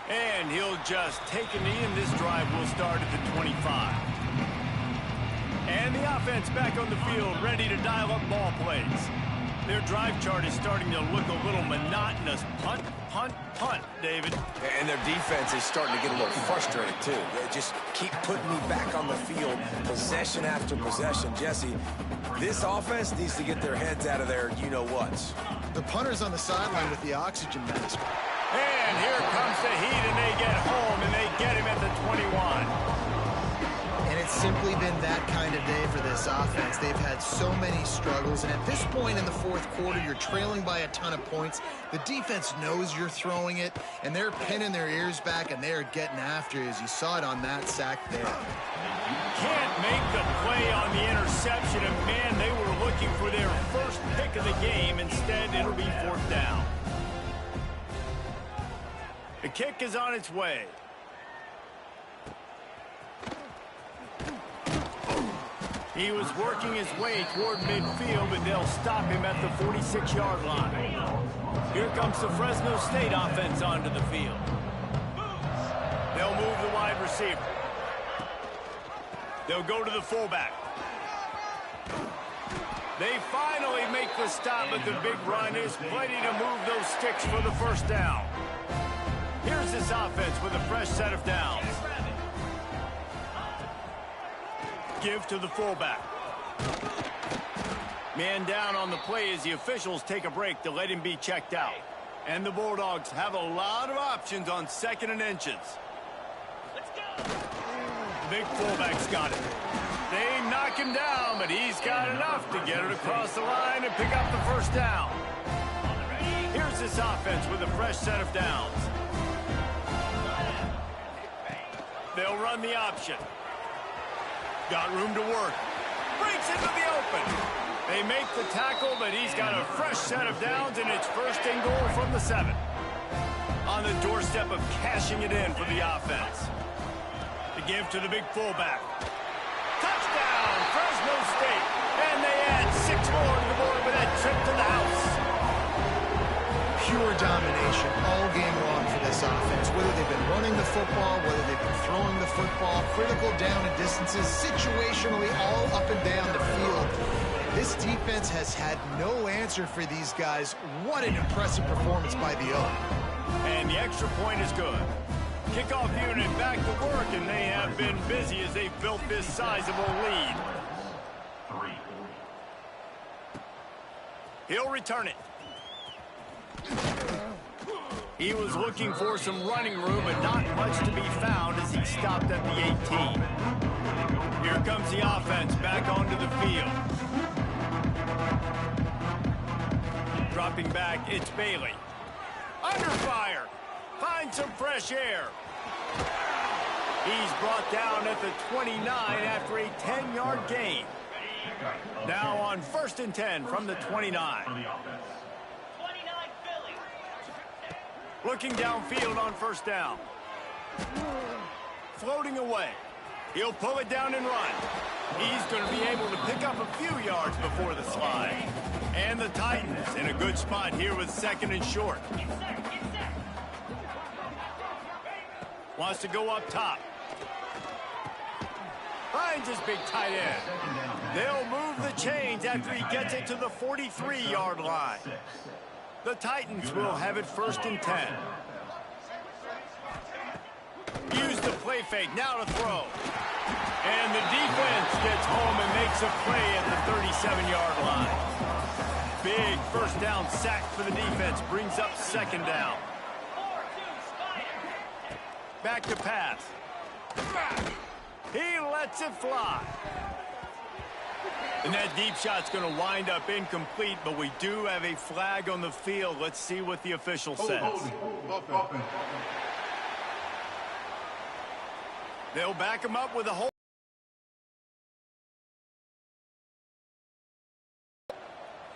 And he'll just take a knee, and this drive will start at the 25. And the offense back on the field, ready to dial up ball plays. Their drive chart is starting to look a little monotonous. Punt, punt, punt, David. And their defense is starting to get a little frustrated, too. They just keep putting me back on the field, possession after possession. Jesse, this offense needs to get their heads out of their you-know-whats. The punter's on the sideline with the oxygen mask. And here comes the heat, and they get home, and they get him at the 21. And it's simply been that kind of day for this offense. They've had so many struggles, and at this point in the 4th quarter, you're trailing by a ton of points. The defense knows you're throwing it, and they're pinning their ears back, and they're getting after you, as you saw it on that sack there. Can't make the play on the interception, and man, they were looking for their first pick of the game. Instead, it'll be 4th down. The kick is on its way. He was working his way toward midfield, but they'll stop him at the 46-yard line. Here comes the Fresno State offense onto the field. They'll move the wide receiver. They'll go to the fullback. They finally make the stop, but the big run is plenty to move those sticks for the 1st down. Here's this offense with a fresh set of downs. Give to the fullback. Man down on the play as the officials take a break to let him be checked out. And the Bulldogs have a lot of options on 2nd and inches. The big fullback's got it. They knock him down, but he's got enough to get it across the line and pick up the 1st down. Here's this offense with a fresh set of downs. They'll run the option. Got room to work. Breaks into the open. They make the tackle, but he's got a fresh set of downs, and it's 1st and goal from the 7. On the doorstep of cashing it in for the offense. The give to the big fullback. Touchdown, Fresno State. And they add 6 more to the board with that trip to the house. Pure domination all game long for this offense. Whether they've been running the football, whether they've been throwing the football, critical down and distances, situationally all up and down the field. This defense has had no answer for these guys. What an impressive performance by the O. And the extra point is good. Kickoff unit back to work, and they have been busy as they built this sizable lead. He'll return it. He was looking for some running room, but not much to be found as he stopped at the 18. Here comes the offense back onto the field. Dropping back, it's Bailey. Under fire. Find some fresh air. He's brought down at the 29 after a 10-yard gain. Now on 1st and 10 from the 29. Looking downfield on 1st down. Floating away. He'll pull it down and run. He's going to be able to pick up a few yards before the slide. And the Titans in a good spot here with 2nd and short. Wants to go up top. Finds his big tight end. They'll move the chains after he gets it to the 43-yard line. The Titans will have it 1st and 10. Use the play fake. Now to throw. And the defense gets home and makes a play at the 37-yard line. Big first down sack for the defense. Brings up second down. Back to pass. He lets it fly. And that deep shot's going to wind up incomplete, but we do have a flag on the field. Let's see what the official says. They'll back him up with a hold.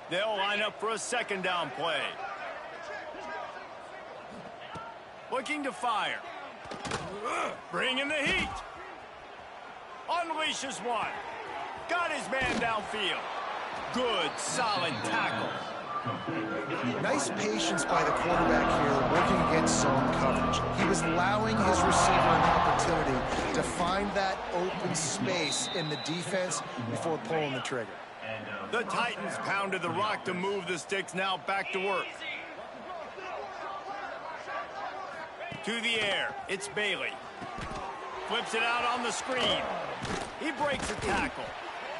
They'll line up for a second down play. Looking to fire. Bringing the heat. Unleashes one. Got his man downfield. Good, solid tackle. Nice patience by the quarterback here, working against zone coverage. He was allowing his receiver an opportunity to find that open space in the defense before pulling the trigger. The Titans pounded the rock to move the sticks. Now back to work. To the air. It's Bailey. Flips it out on the screen. He breaks a tackle.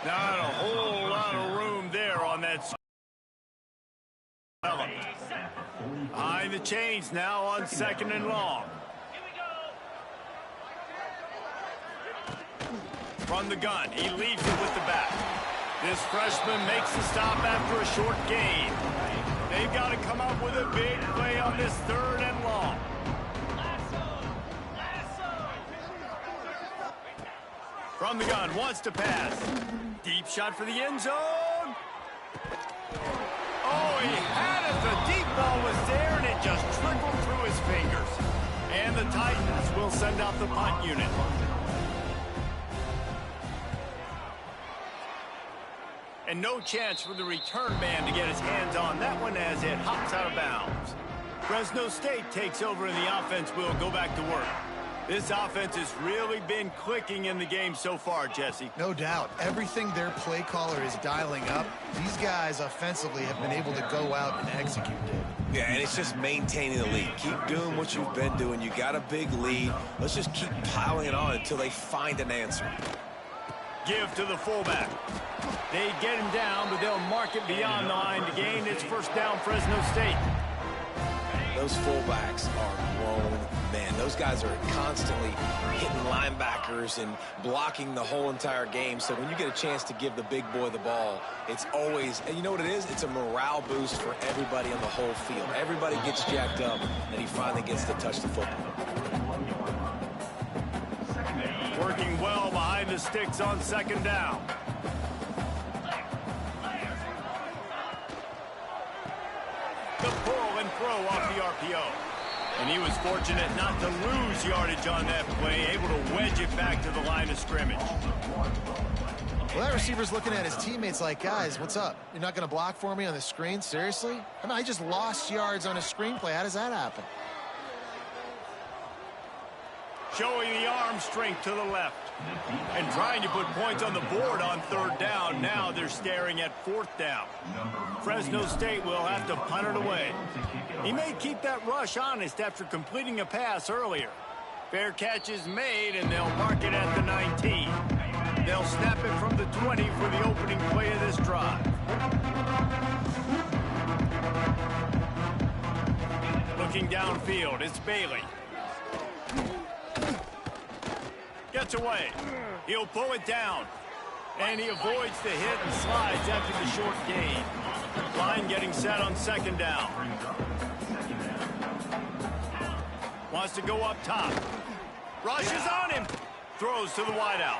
Not a whole lot of room there on that. Behind the chains now on second and long. From the gun, he leaves it with the back. This freshman makes the stop after a short gain. They've got to come up with a big play on this third and long. From the gun, wants to pass. Deep shot for the end zone. Oh, he had it. The deep ball was there, and it just trickled through his fingers. And the Titans will send out the punt unit. And no chance for the return man to get his hands on that one as it hops out of bounds. Fresno State takes over, and the offense will go back to work. This offense has really been clicking in the game so far, Jesse. No doubt. Everything their play caller is dialing up, these guys offensively have been able to go out and execute it. Yeah, and it's just maintaining the lead. Keep doing what you've been doing. You got a big lead. Let's just keep piling it on until they find an answer. Give to the fullback. They get him down, but they'll mark it beyond the line to gain. It's first down, Fresno State. Those fullbacks are grown men. Those guys are constantly hitting linebackers and blocking the whole entire game. So when you get a chance to give the big boy the ball, it's always, and you know what it is? It's a morale boost for everybody on the whole field. Everybody gets jacked up, and he finally gets to touch the football. Working well behind the sticks on second down. The pull and throw off the RPO. And he was fortunate not to lose yardage on that play, able to wedge it back to the line of scrimmage. Well, that receiver's looking at his teammates like, guys, what's up? You're not going to block for me on the screen? Seriously? I mean, I just lost yards on a screenplay. How does that happen? Showing the arm strength to the left. And trying to put points on the board on third down. Now they're staring at fourth down. Fresno State will have to punt it away. He may keep that rush honest after completing a pass earlier. Fair catch is made, and they'll mark it at the 19. They'll snap it from the 20 for the opening play of this drive. Looking downfield, it's Bailey. Gets away. He'll pull it down. And he avoids the hit and slides after the short gain. Line getting set on second down. Wants to go up top. Rushes on him. Throws to the wideout.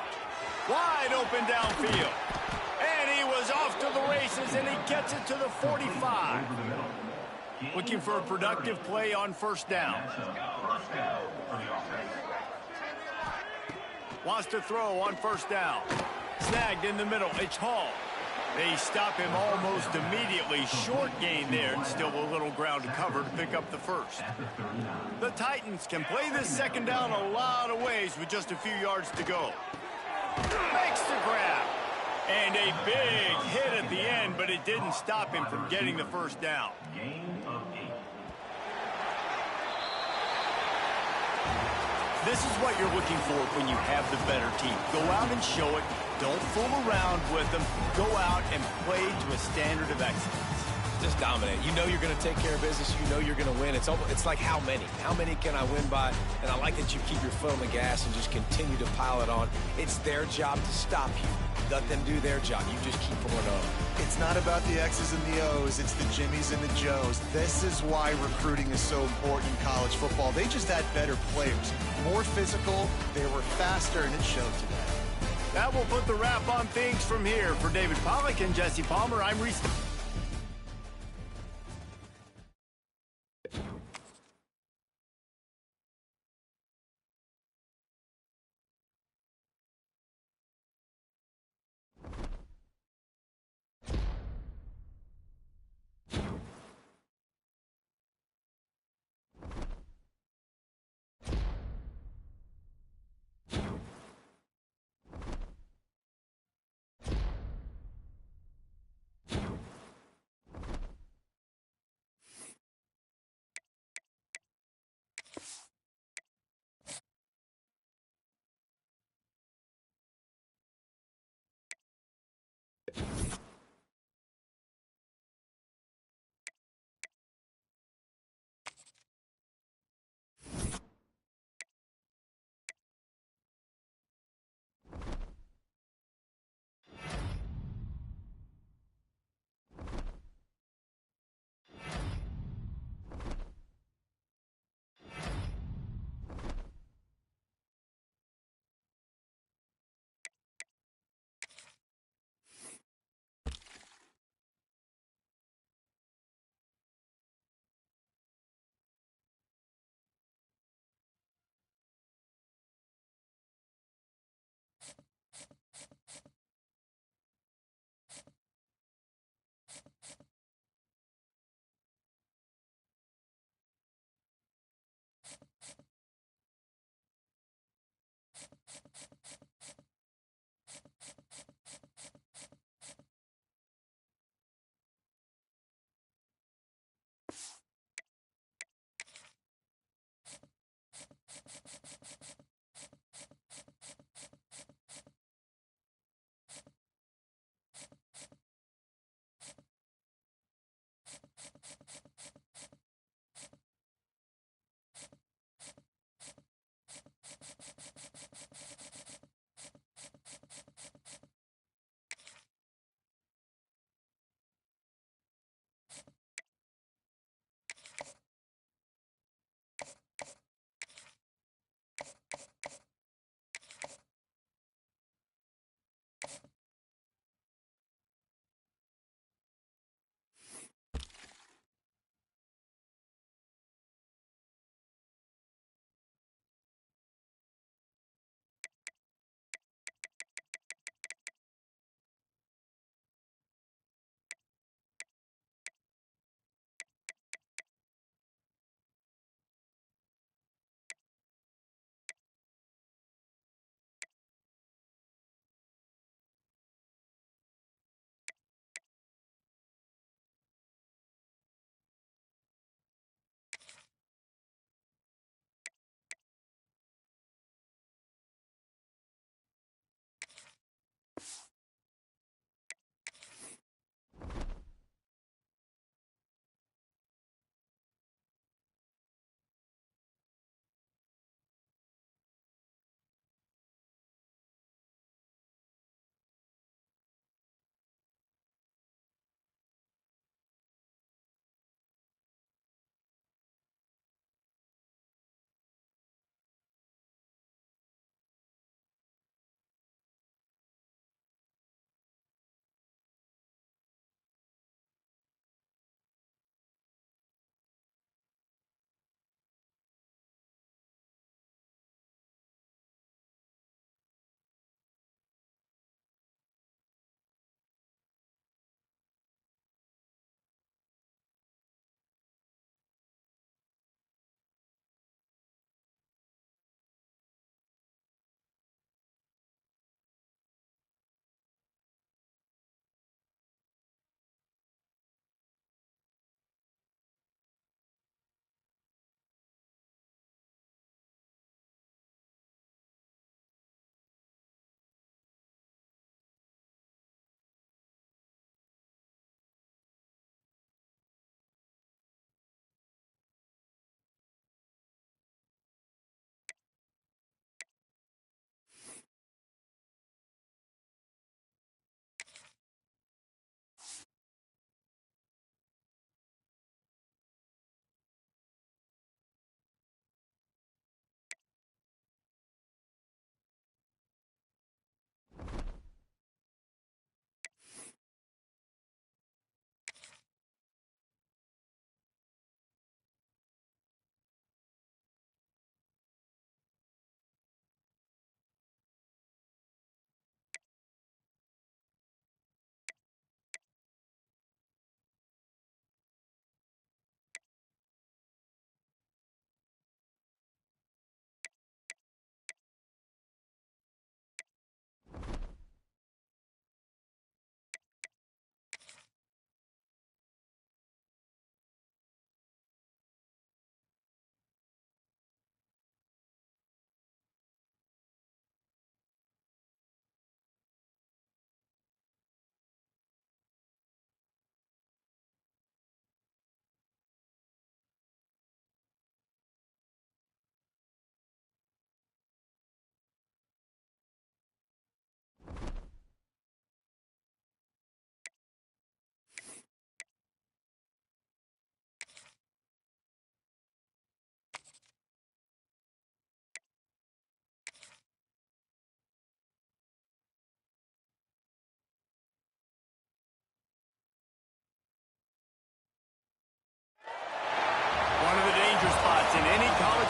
Wide open downfield. And he was off to the races, and he gets it to the 45. Looking for a productive play on first down. Wants to throw on first down. Snagged in the middle. It's Hall. They stop him almost immediately. Short gain there, and still a little ground to cover to pick up the first. The Titans can play this second down a lot of ways with just a few yards to go. Makes the grab. And a big hit at the end, but it didn't stop him from getting the first down. This is what you're looking for when you have the better team. Go out and show it. Don't fool around with them. Go out and play to a standard of excellence. Just dominate. You know you're going to take care of business. You know you're going to win. It's like how many? How many can I win by? And I like that you keep your foot on the gas and just continue to pile it on. It's their job to stop you. Let them do their job. You just keep going on. It's not about the X's and the O's. It's the Jimmies and the Joes. This is why recruiting is so important in college football. They just had better players, more physical. They were faster, and it showed today. That will put the wrap on things from here. For David Pollack and Jesse Palmer, I'm Reese.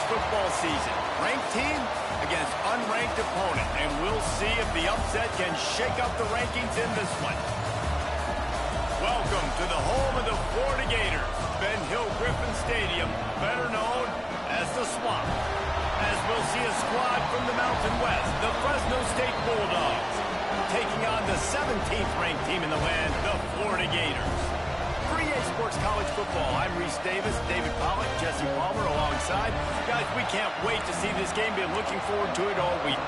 football season. Ranked team against unranked opponent. And we'll see if the upset can shake up the rankings in this one. Welcome to the home of the Florida Gators, Ben Hill Griffin Stadium, better known as the Swamp. As we'll see a squad from the Mountain West, the Fresno State Bulldogs, taking on the 17th ranked team in the land, the Florida Gators. For EA Sports College Football, I'm Reese Davis, David Pollack, Jesse Palmer alongside. Guys, we can't wait to see this game. Been looking forward to it all week.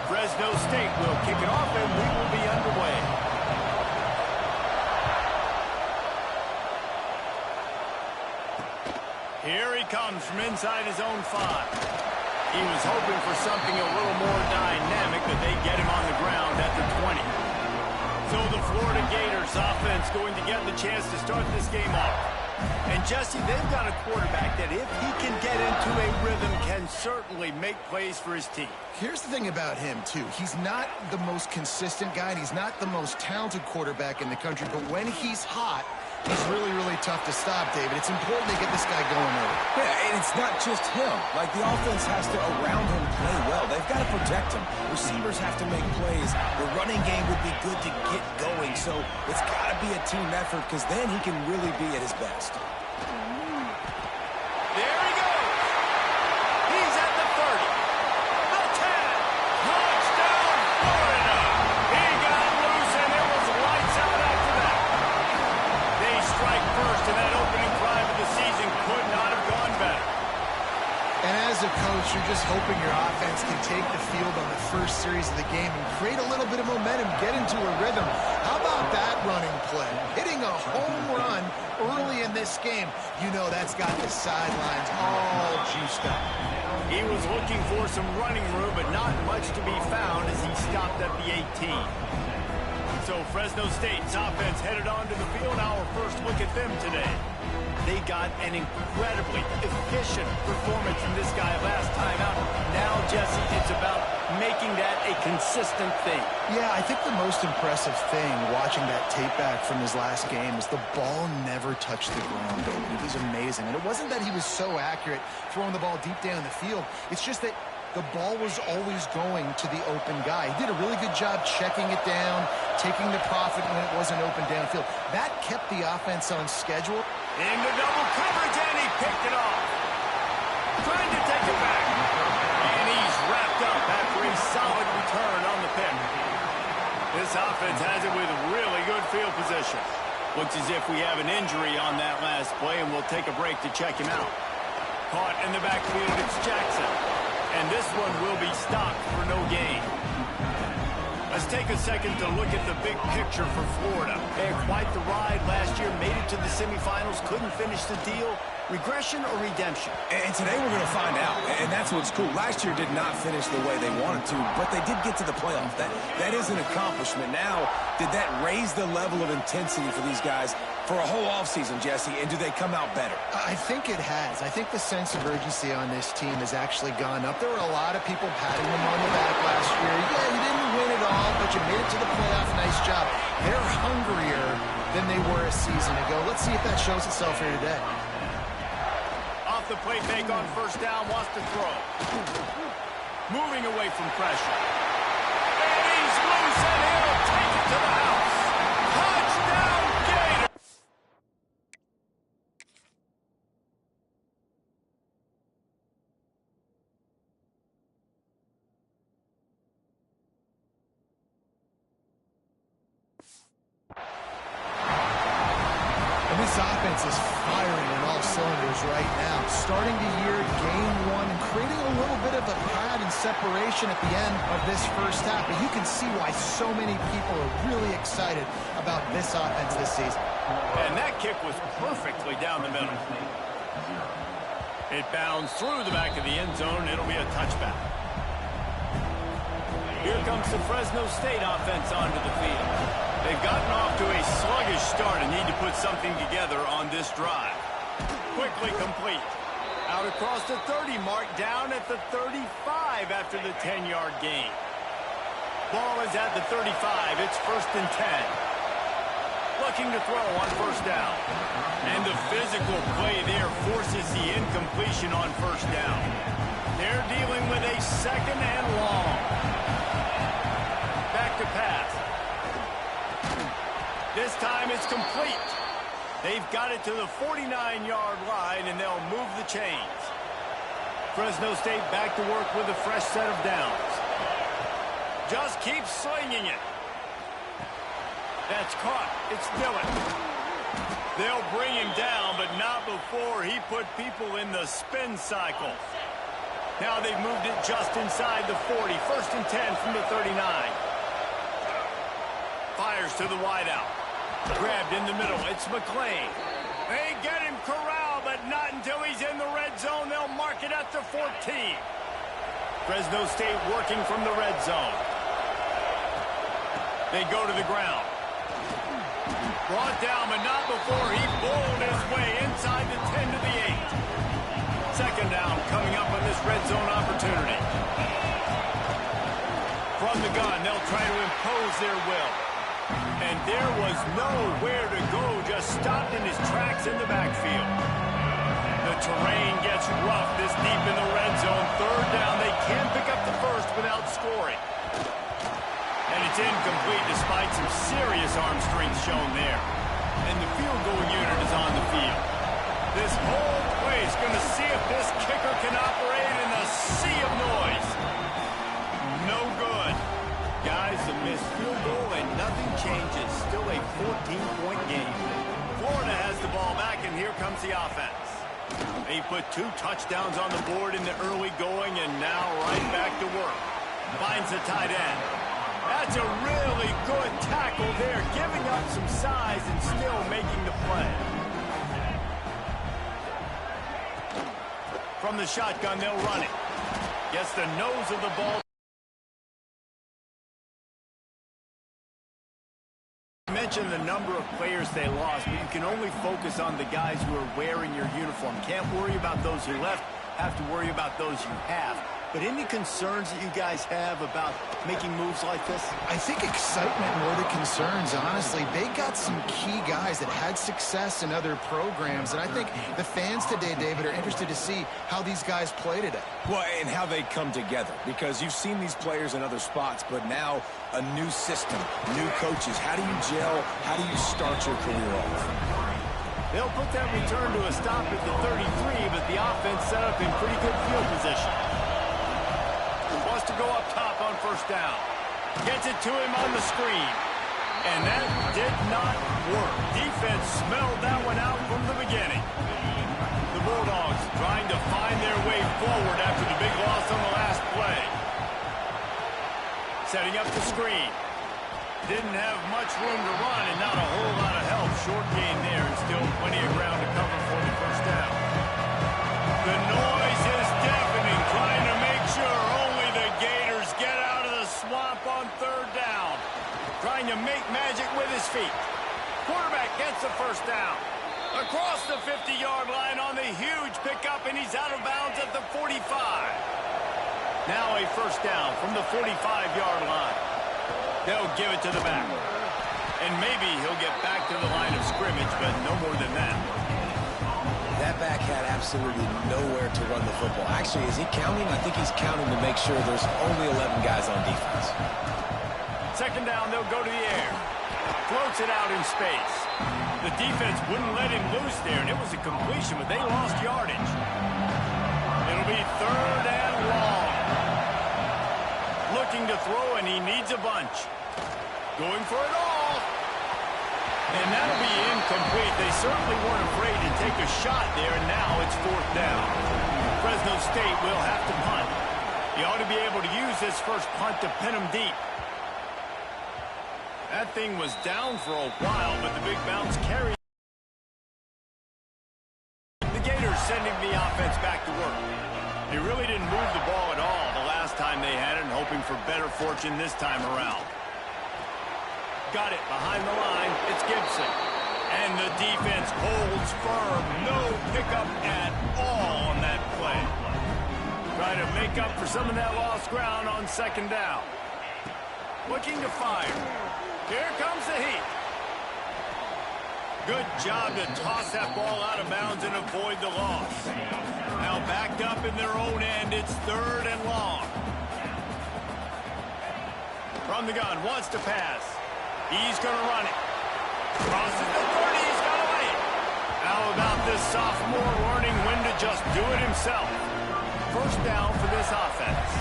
Fresno State will kick it off and we will be underway. Here he comes from inside his own 5. He was hoping for something a little more dynamic, but they get him on the ground at the 20. So the Florida Gators offense going to get the chance to start this game off. And Jesse, they've got a quarterback that if he can get into a rhythm can certainly make plays for his team. Here's the thing about him, too. He's not the most consistent guy, and he's not the most talented quarterback in the country, but when he's hot, he's really, really tough to stop, David. It's important to get this guy going early. Yeah, and it's not just him. Like, the offense has to, around him, play well. They've got to protect him. Receivers have to make plays. The running game would be good to get going, so it's got to be a team effort because then he can really be at his best. There he goes. He's at the 30. The 10. Touchdown, Florida. He got loose, and it was lights out after that. They strike first, and that opening drive of the season could not have gone better. And as a coach, you're just hoping your offense can take the field on the first series of the game and create a little bit of momentum, get into a rhythm. How about that running play? Hitting a home run early in this game. You know that's got the sidelines all juiced up. He was looking for some running room, but not much to be found as he stopped at the 18. So Fresno State's offense headed onto the field. Our first look at them today. They got an incredibly efficient performance from this guy last time out. Now, Jesse, it's about making that a consistent thing. Yeah, I think the most impressive thing watching that tape back from his last game is the ball never touched the ground, baby. It was amazing. And it wasn't that he was so accurate throwing the ball deep down the field. It's just that the ball was always going to the open guy. He did a really good job checking it down, taking the profit when it wasn't open downfield. That kept the offense on schedule. Into double coverage, and he picked it off. Trying to take it back. And he's wrapped up after a solid return on the pick. This offense has it with really good field position. Looks as if we have an injury on that last play, and we'll take a break to check him out. Caught in the backfield, it's Jackson. And this one will be stopped for no gain. Let's take a second to look at the big picture for Florida. They had quite the ride last year, made it to the semifinals, couldn't finish the deal. Regression or redemption? And today we're going to find out, and that's what's cool. Last year did not finish the way they wanted to, but they did get to the playoffs. That is an accomplishment. Now, did that raise the level of intensity for these guys for a whole offseason, Jesse, and do they come out better? I think it has. I think the sense of urgency on this team has actually gone up. There were a lot of people patting them on the back last year. Yeah, you didn't win it all, but you made it to the playoff. Nice job. They're hungrier than they were a season ago. Let's see if that shows itself here today. Off the play fake on first down, wants to throw. Moving away from pressure. And he's loose, and he'll take it to the house. Touchdown, Gators! This offense is firing on all cylinders right now. Starting the year, game one, and creating a little bit of a pad and separation at the end of this first half. But you can see why so many people are really excited about this offense this season. And that kick was perfectly down the middle. It bounced through the back of the end zone. It'll be a touchback. Here comes the Fresno State offense onto the field. They've gotten off to a sluggish start and need to put something together on this drive. Quickly complete. Out across the 30 mark, down at the 35 after the 10-yard gain. Ball is at the 35. It's 1st and 10. Looking to throw on first down. And the physical play there forces the incompletion on first down. They're dealing with a second and long. Back to pass. This time it's complete. They've got it to the 49-yard line, and they'll move the chains. Fresno State back to work with a fresh set of downs. Just keep slinging it. That's caught. It's Dillon. They'll bring him down, but not before he put people in the spin cycle. Now they've moved it just inside the 40. First and 10 from the 39. Fires to the wideout. Grabbed in the middle. It's McClain. They get him corralled, but not until he's in the red zone. They'll mark it at the 14. Fresno State working from the red zone. They go to the ground. Brought down, but not before he bowled his way inside the 10 to the 8. Second down coming up on this red zone opportunity. From the gun, they'll try to impose their will. And there was nowhere to go, just stopped in his tracks in the backfield. The terrain gets rough this deep in the red zone. Third down, they can't pick up the first without scoring. And it's incomplete despite some serious arm strength shown there. And the field goal unit is on the field. This whole place going to see if this kicker can operate in the sea of noise. No good. Guys, a missed field goal and nothing changes. Still a 14-point game. Florida has the ball back, and here comes the offense. They put 2 touchdowns on the board in the early going, and now right back to work. Finds the tight end. That's a really good tackle there, giving up some size and still making the play. From the shotgun, they'll run it. Gets the nose of the ball. You mentioned the number of players they lost, but you can only focus on the guys who are wearing your uniform. Can't worry about those who left, have to worry about those you have. But any concerns that you guys have about making moves like this? I think excitement more than concerns, honestly. They got some key guys that had success in other programs, and I think the fans today, David, are interested to see how these guys play today. Well, and how they come together, because you've seen these players in other spots, but now a new system, new coaches. How do you gel? How do you start your career off? They'll put that return to a stop at the 33, but the offense set up in pretty good field position. Wants to go up top on first down. Gets it to him on the screen. And that did not work. Defense smelled that one out from the beginning. The Bulldogs trying to find their way forward after the big loss on the last play. Setting up the screen. Didn't have much room to run and not a whole lot of help. Short gain there and still plenty of ground to cover for the first down. The noise is deafening, trying to make sure only the Gators get out of the swamp on third down. Trying to make magic with his feet. Quarterback gets the first down. Across the 50-yard line on the huge pickup, and he's out of bounds at the 45. Now a first down from the 45-yard line. They'll give it to the back. And maybe he'll get back to the line of scrimmage, but no more than that. That back had absolutely nowhere to run the football. Actually, is he counting? I think he's counting to make sure there's only 11 guys on defense. Second down, they'll go to the air. Floats it out in space. The defense wouldn't let him loose there, and it was a completion, but they lost yardage. It'll be third and long. Looking to throw, and he needs a bunch. Going for it all. And that'll be incomplete. They certainly weren't afraid to take a shot there, and now it's fourth down. Fresno State will have to punt. He ought to be able to use this first punt to pin him deep. That thing was down for a while, but the big bounce carried. The Gators sending the offense back to work. They really didn't move the ball at all the last time they had it, and hoping for better fortune this time around. Got it behind the line. It's Gibson. And the defense holds firm. No pickup at all on that play. Trying to make up for some of that lost ground on second down. Looking to fire. Here comes the heat. Good job to toss that ball out of bounds and avoid the loss. Now backed up in their own end, it's 3rd and long. From the gun, wants to pass. He's going to run it. Crosses the 30, he's going to lay it. How about this sophomore learning when to just do it himself? First down for this offense.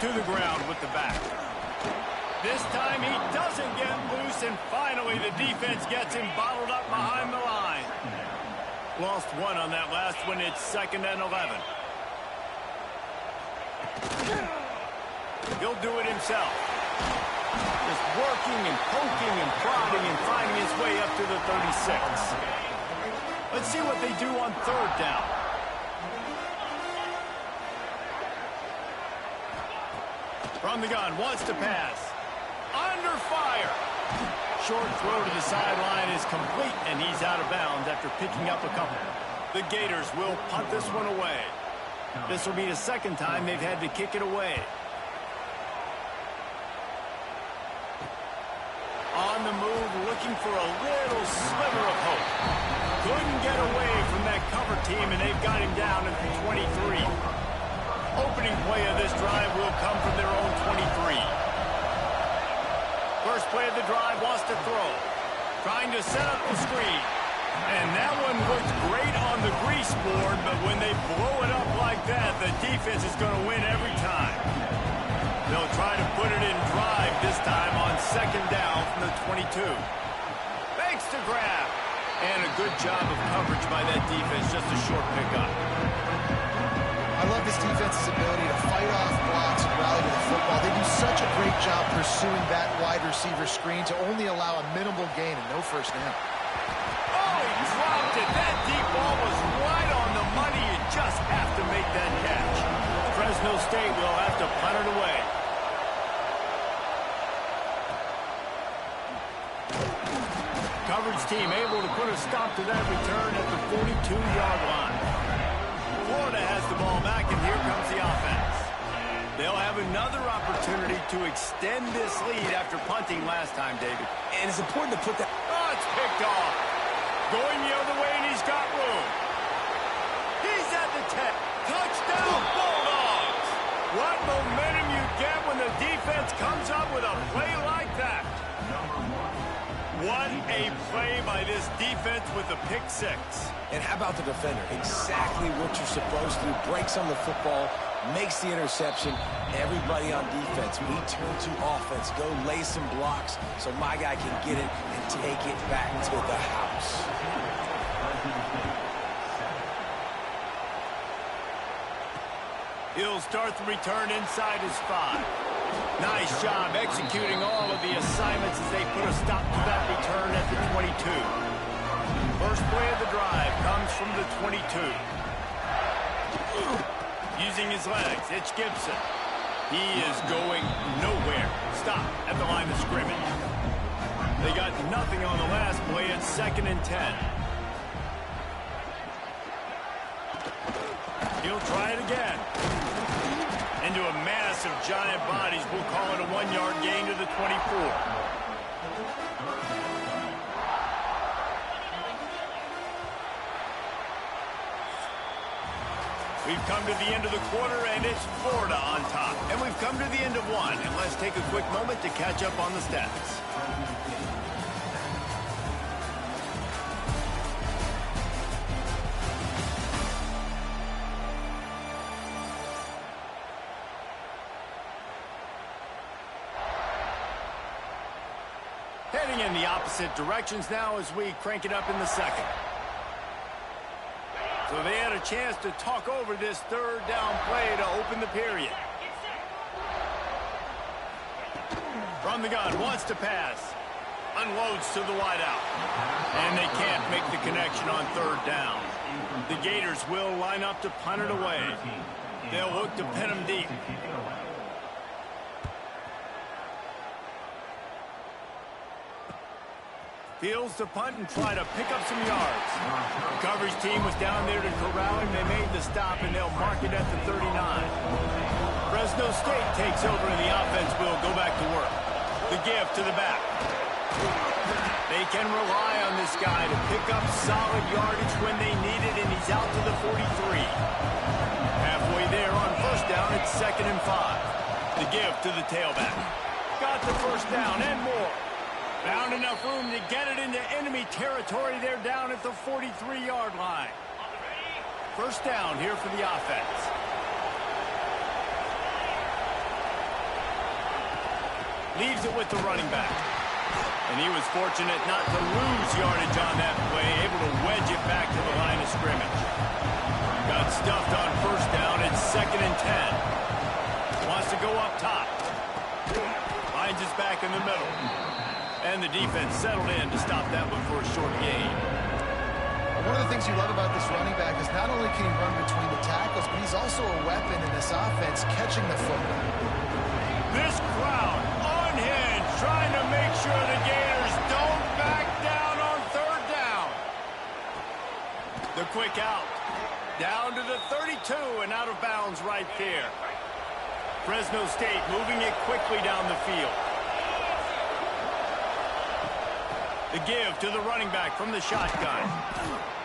To the ground with the back. This time he doesn't get loose, and finally the defense gets him bottled up behind the line. Lost one on that last one. It's 2nd and 11. He'll do it himself. Just working and poking and prodding and finding his way up to the 36. Let's see what they do on 3rd down. From the gun, wants to pass. Under fire. Short throw to the sideline is complete, and he's out of bounds after picking up a couple. The Gators will punt this one away. This will be the 2nd time they've had to kick it away. On the move, looking for a little sliver of hope. Couldn't get away from that cover team, and they've got him down at the 23. Opening play of this drive will come from their own 23. First play of the drive, wants to throw. Trying to set up the screen. And that one looked great on the grease board, but when they blow it up like that, the defense is going to win every time. They'll try to put it in drive this time on 2nd down from the 22. Thanks to grab. And a good job of coverage by that defense, just a short pickup. I love this defense's ability to fight off blocks and rally to the football. They do such a great job pursuing that wide receiver screen to only allow a minimal gain and no first down. Oh, he dropped it. That deep ball was right on the money. You just have to make that catch. Fresno State will have to punt it away. Coverage team able to put a stop to that return at the 42-yard line. Florida has the ball back, and here comes the offense. They'll have another opportunity to extend this lead after punting last time, David. And it's important to put that... Oh, it's picked off. Going the other way, and he's got room. He's at the 10. Touchdown, Bulldogs! What momentum you get when the defense comes up with a play like that. What a play by this defense with the pick 6. And how about the defender? Exactly what you're supposed to do. Breaks on the football, makes the interception. Everybody on defense, we turn to offense. Go lay some blocks so my guy can get it and take it back to the house. He'll start the return inside his 5. Nice job executing all of the assignments as they put a stop to that return at the 22. First play of the drive comes from the 22. Using his legs, it's Gibson. He is going nowhere. Stop at the line of scrimmage. They got nothing on the last play. It's 2nd and 10. He'll try it again. Into a mass of giant bodies. We'll call it a 1-yard gain to the 24. We've come to the end of the quarter, and it's Florida on top. And we've come to the end of one. And let's take a quick moment to catch up on the stats. Heading in the opposite directions now as we crank it up in the 2nd. So they had a chance to talk over this 3rd down play to open the period. From the gun, wants to pass. Unloads to the wideout. And they can't make the connection on 3rd down. The Gators will line up to punt it away. They'll look to pin them deep. Fields to punt and try to pick up some yards. The coverage team was down there to corral him. They made the stop, and they'll mark it at the 39. Fresno State takes over, and the offense will go back to work. The give to the back. They can rely on this guy to pick up solid yardage when they need it, and he's out to the 43. Halfway there on first down, it's 2nd and 5. The give to the tailback. Got the first down and more. Found enough room to get it into enemy territory. They're down at the 43-yard line. First down here for the offense. Leaves it with the running back. And he was fortunate not to lose yardage on that play, able to wedge it back to the line of scrimmage. Got stuffed on first down. It's 2nd and 10. Wants to go up top. Finds his back in the middle. And the defense settled in to stop that one for a short gain. One of the things you love about this running back is not only can he run between the tackles, but he's also a weapon in this offense catching the football. This crowd unhinged, trying to make sure the Gators don't back down on third down. The quick out. Down to the 32 and out of bounds right there. Fresno State moving it quickly down the field. The give to the running back from the shotgun.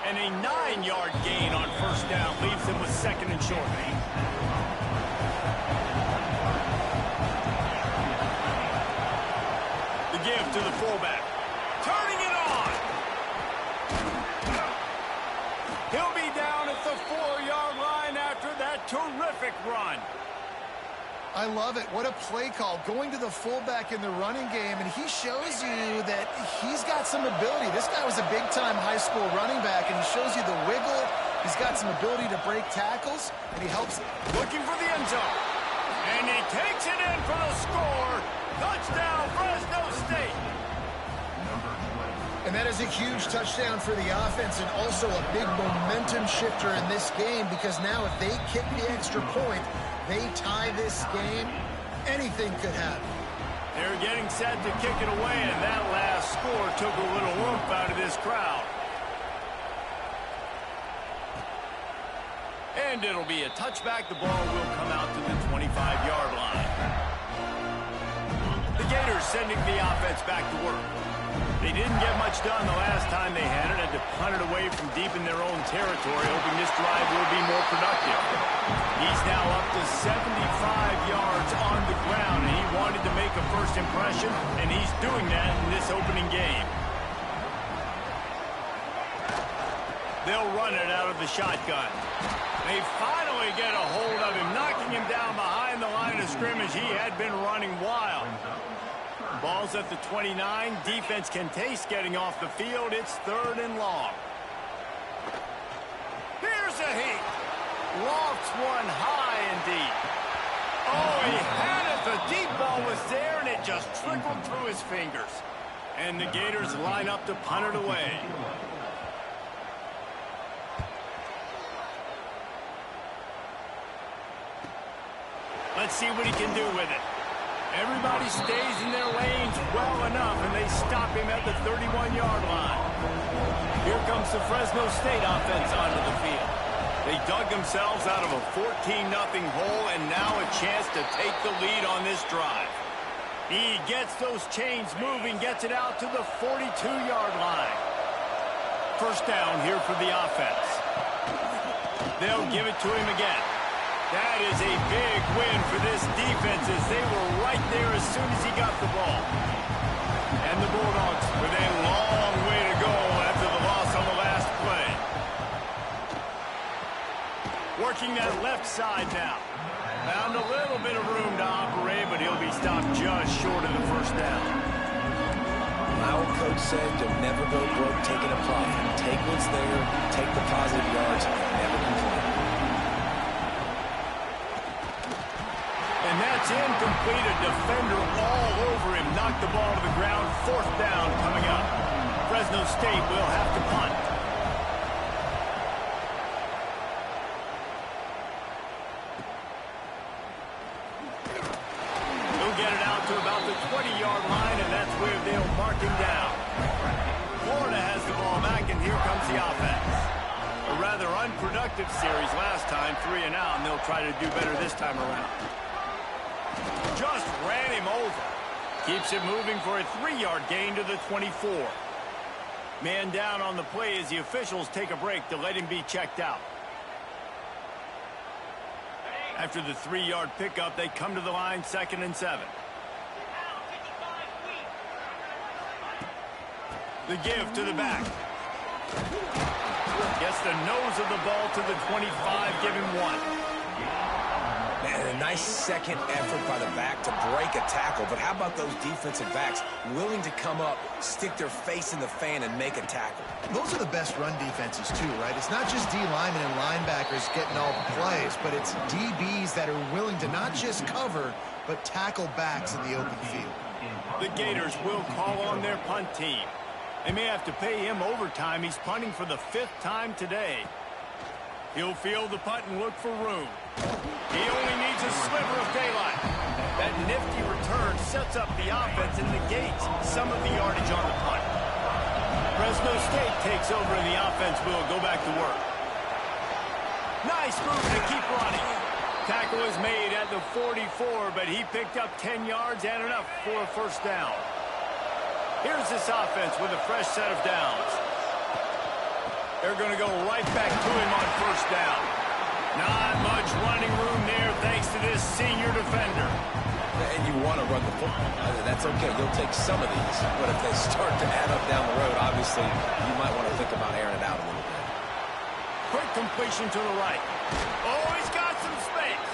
And a 9-yard gain on first down leaves him with 2nd and short. The give to the fullback. Turning it on. He'll be down at the 4-yard line after that terrific run. I love it. What a play call. Going to the fullback in the running game, and he shows you that he's got some ability. This guy was a big-time high school running back, and he shows you the wiggle. He's got some ability to break tackles, and he helps. Looking for the end zone. And he takes it in for the score. Touchdown, Fresno State. And that is a huge touchdown for the offense and also a big momentum shifter in this game, because now if they kick the extra point, they tie this game, anything could happen. They're getting set to kick it away, and that last score took a little oomph out of this crowd. And it'll be a touchback. The ball will come out to the 25-yard line. The Gators sending the offense back to work. They didn't get much done the last time they had to punt it away from deep in their own territory, hoping this drive will be more productive. He's now up to 75 yards on the ground, and he wanted to make a first impression, and he's doing that in this opening game. They'll run it out of the shotgun. They finally get a hold of him, knocking him down behind the line of scrimmage. He had been running wild. Ball's at the 29. Defense can taste getting off the field. It's 3rd and long. Here's a heat. Lofts one high and deep. Oh, he had it. The deep ball was there, and it just trickled through his fingers. And the Gators line up to punt it away. Let's see what he can do with it. Everybody stays in their lanes well enough, and they stop him at the 31-yard line. Here comes the Fresno State offense onto the field. They dug themselves out of a 14-0 hole, and now a chance to take the lead on this drive. He gets those chains moving, gets it out to the 42-yard line. First down here for the offense. They'll give it to him again. That is a big win for this defense, as they were right there as soon as he got the ball. And the Bulldogs with a long way to go after the loss on the last play. Working that left side now. Found a little bit of room to operate, but he'll be stopped just short of the first down. Our coach said you'll never go broke taking a profit. Take what's there, take the positive yards, and never complain. And that's incomplete. A defender all over him. Knocked the ball to the ground. 4th down coming up. Fresno State will have to punt. He'll get it out to about the 20-yard line, and that's where they'll mark him down. Florida has the ball back, and here comes the offense. A rather unproductive series last time, 3 and out, and they'll try to do better this time around. Just ran him over. Keeps it moving for a 3-yard gain to the 24. Man down on the play as the officials take a break to let him be checked out. After the 3-yard pickup, they come to the line 2nd and 7. The give to the back. Gets the nose of the ball to the 25, give him 1. Man, a nice second effort by the back to break a tackle. But how about those defensive backs willing to come up, stick their face in the fan, and make a tackle? Those are the best run defenses, too, right? It's not just D linemen and linebackers getting all the plays, but it's DBs that are willing to not just cover, but tackle backs in the open field. The Gators will call on their punt team. They may have to pay him overtime. He's punting for the 5th time today. He'll field the punt and look for room. He only needs a sliver of daylight. That nifty return sets up the offense and negates some of the yardage on the punt. Fresno State takes over and the offense will go back to work. Nice move to keep running. Tackle is made at the 44, but he picked up 10 yards and enough for a first down. Here's this offense with a fresh set of downs. They're going to go right back to him on first down. Not much running room there thanks to this senior defender. And you want to run the football. That's okay. You'll take some of these. But if they start to add up down the road, obviously, you might want to think about airing it out a little bit. Quick completion to the right. Oh, he's got some space.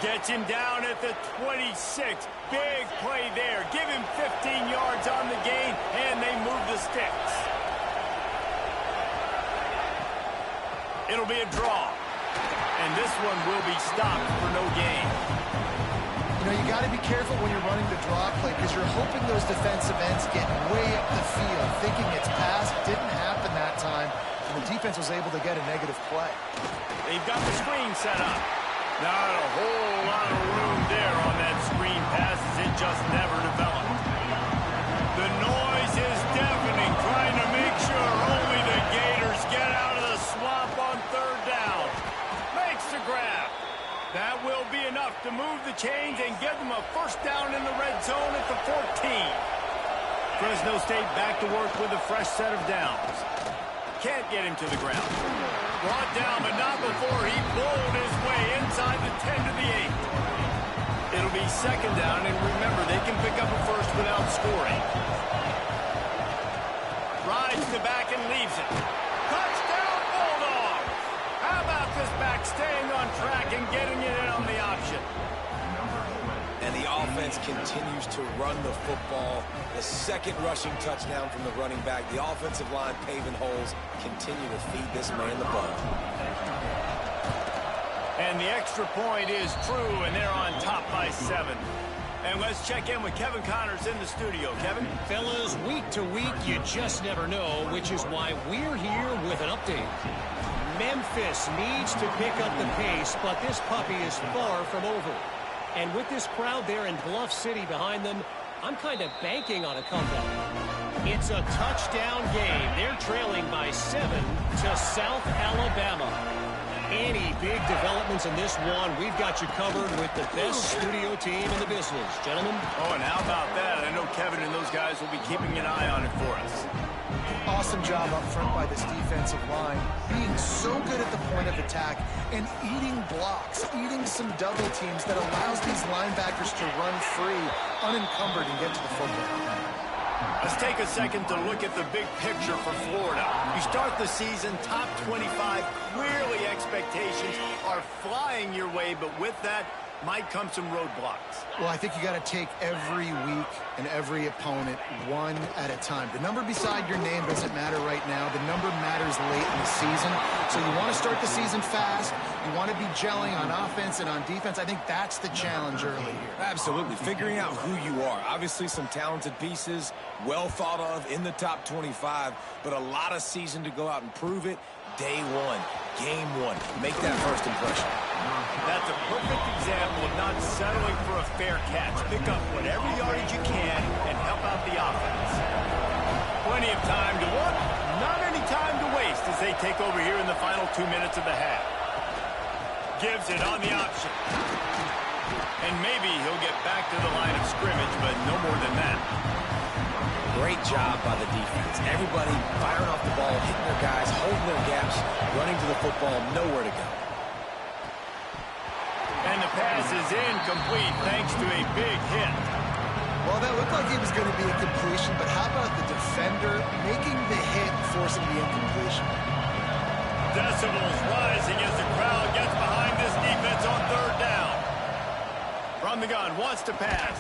Gets him down at the 26. Big play there. Give him 15 yards on the gain, and they move the sticks. It'll be a draw. And this one will be stopped for no gain. You know, you got to be careful when you're running the draw play because you're hoping those defensive ends get way up the field, thinking it's passed. Didn't happen that time, and the defense was able to get a negative play. They've got the screen set up. Not a whole lot of room there on that screen pass as it just never developed. The noise is deafening, trying to make sure only the Gators get out of the swamp on 3rd down. Makes the grab. That will be enough to move the chains and give them a first down in the red zone at the 14. Fresno State back to work with a fresh set of downs. Can't get him to the ground. Brought down, but not before he bowled his way inside the 10 to the 8. It'll be 2nd down, and remember, they can pick up a first without scoring. Rides the back and leaves it. Touchdown, Bulldogs! How about this back staying on track and getting it in on the option? And the offense continues to run the football. The 2nd rushing touchdown from the running back. The offensive line paving holes. Continue to feed this man the ball. And the extra point is true, and they're on top by 7. And let's check in with Kevin Connors in the studio. Kevin? Fellas, week to week, you just never know, which is why we're here with an update. Memphis needs to pick up the pace, but this puppy is far from over. And with this crowd there in Bluff City behind them, I'm kind of banking on a comeback. It's a touchdown game. They're trailing by 7 to South Alabama. Any big developments in this one, we've got you covered with the best studio team in the business. Gentlemen? Oh, and how about that? I know Kevin and those guys will be keeping an eye on it for us. Awesome job up front by this defensive line, being so good at the point of attack and eating blocks, eating some double teams that allows these linebackers to run free, unencumbered, and get to the football. Let's take a second to look at the big picture for Florida. You start the season top 25. Clearly expectations are flying your way, but with that might come some roadblocks. Well, I think you got to take every week and every opponent one at a time. The number beside your name doesn't matter right now. The number matters late in the season. So you want to start the season fast. You want to be gelling on offense and on defense. I think that's the challenge early here. Absolutely. Figuring out who you are. Obviously some talented pieces, well thought of in the top 25, but a lot of season to go out and prove it. Day one, game one. Make that first impression. That's a perfect example of not settling for a fair catch. Pick up whatever yardage you can and help out the offense. Plenty of time to work, not any time to waste as they take over here in the final 2 minutes of the half. Gives it on the option. And maybe he'll get back to the line of scrimmage, but no more than that. Great job by the defense. Everybody firing off the ball, hitting their guys, holding their gaps, running to the football, nowhere to go. And the pass is incomplete thanks to a big hit. Well, that looked like it was going to be a completion, but how about the defender making the hit, forcing the incompletion? Decibels rising as the crowd gets behind this defense on third down. From the gun, wants to pass.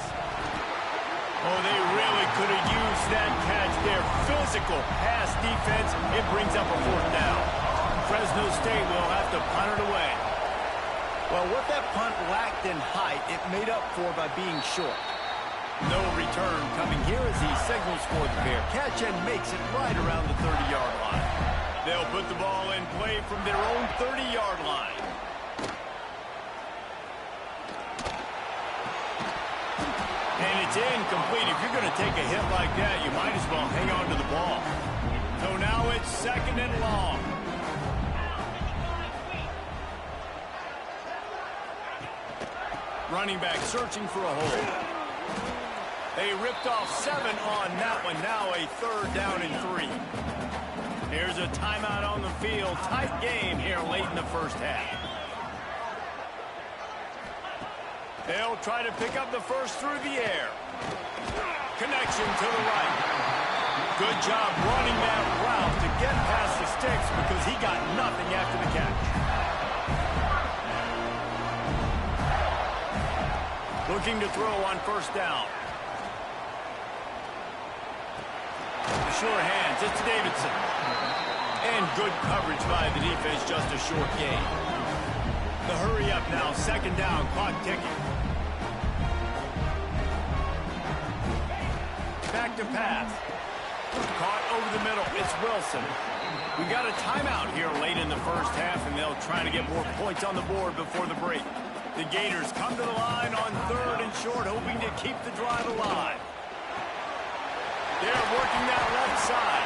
Oh, they really could have used that catch there. Physical pass defense. It brings up a fourth down. Fresno State will have to punt it away. Well, what that punt lacked in height, it made up for by being short. No return coming here as he signals for the Bear. Catch and makes it right around the 30-yard line. They'll put the ball in play from their own 30-yard line. And it's incomplete. If you're going to take a hit like that, you might as well hang on to the ball. So now it's second and long. Running back searching for a hole. They ripped off 7 on that one. Now a third down and 3. Here's a timeout on the field. Tight game here late in the first half. They'll try to pick up the first through the air. Connection to the right. Good job running that route to get past the sticks because he got nothing after the catch. Looking to throw on first down. Sure hands. It's Davidson. And good coverage by the defense. Just a short gain. The hurry up now. Second down. Clock ticking. Back to pass. Caught over the middle. It's Wilson. We got a timeout here late in the first half, and they'll try to get more points on the board before the break. The Gators come to the line on third and short, hoping to keep the drive alive. They're working that left side.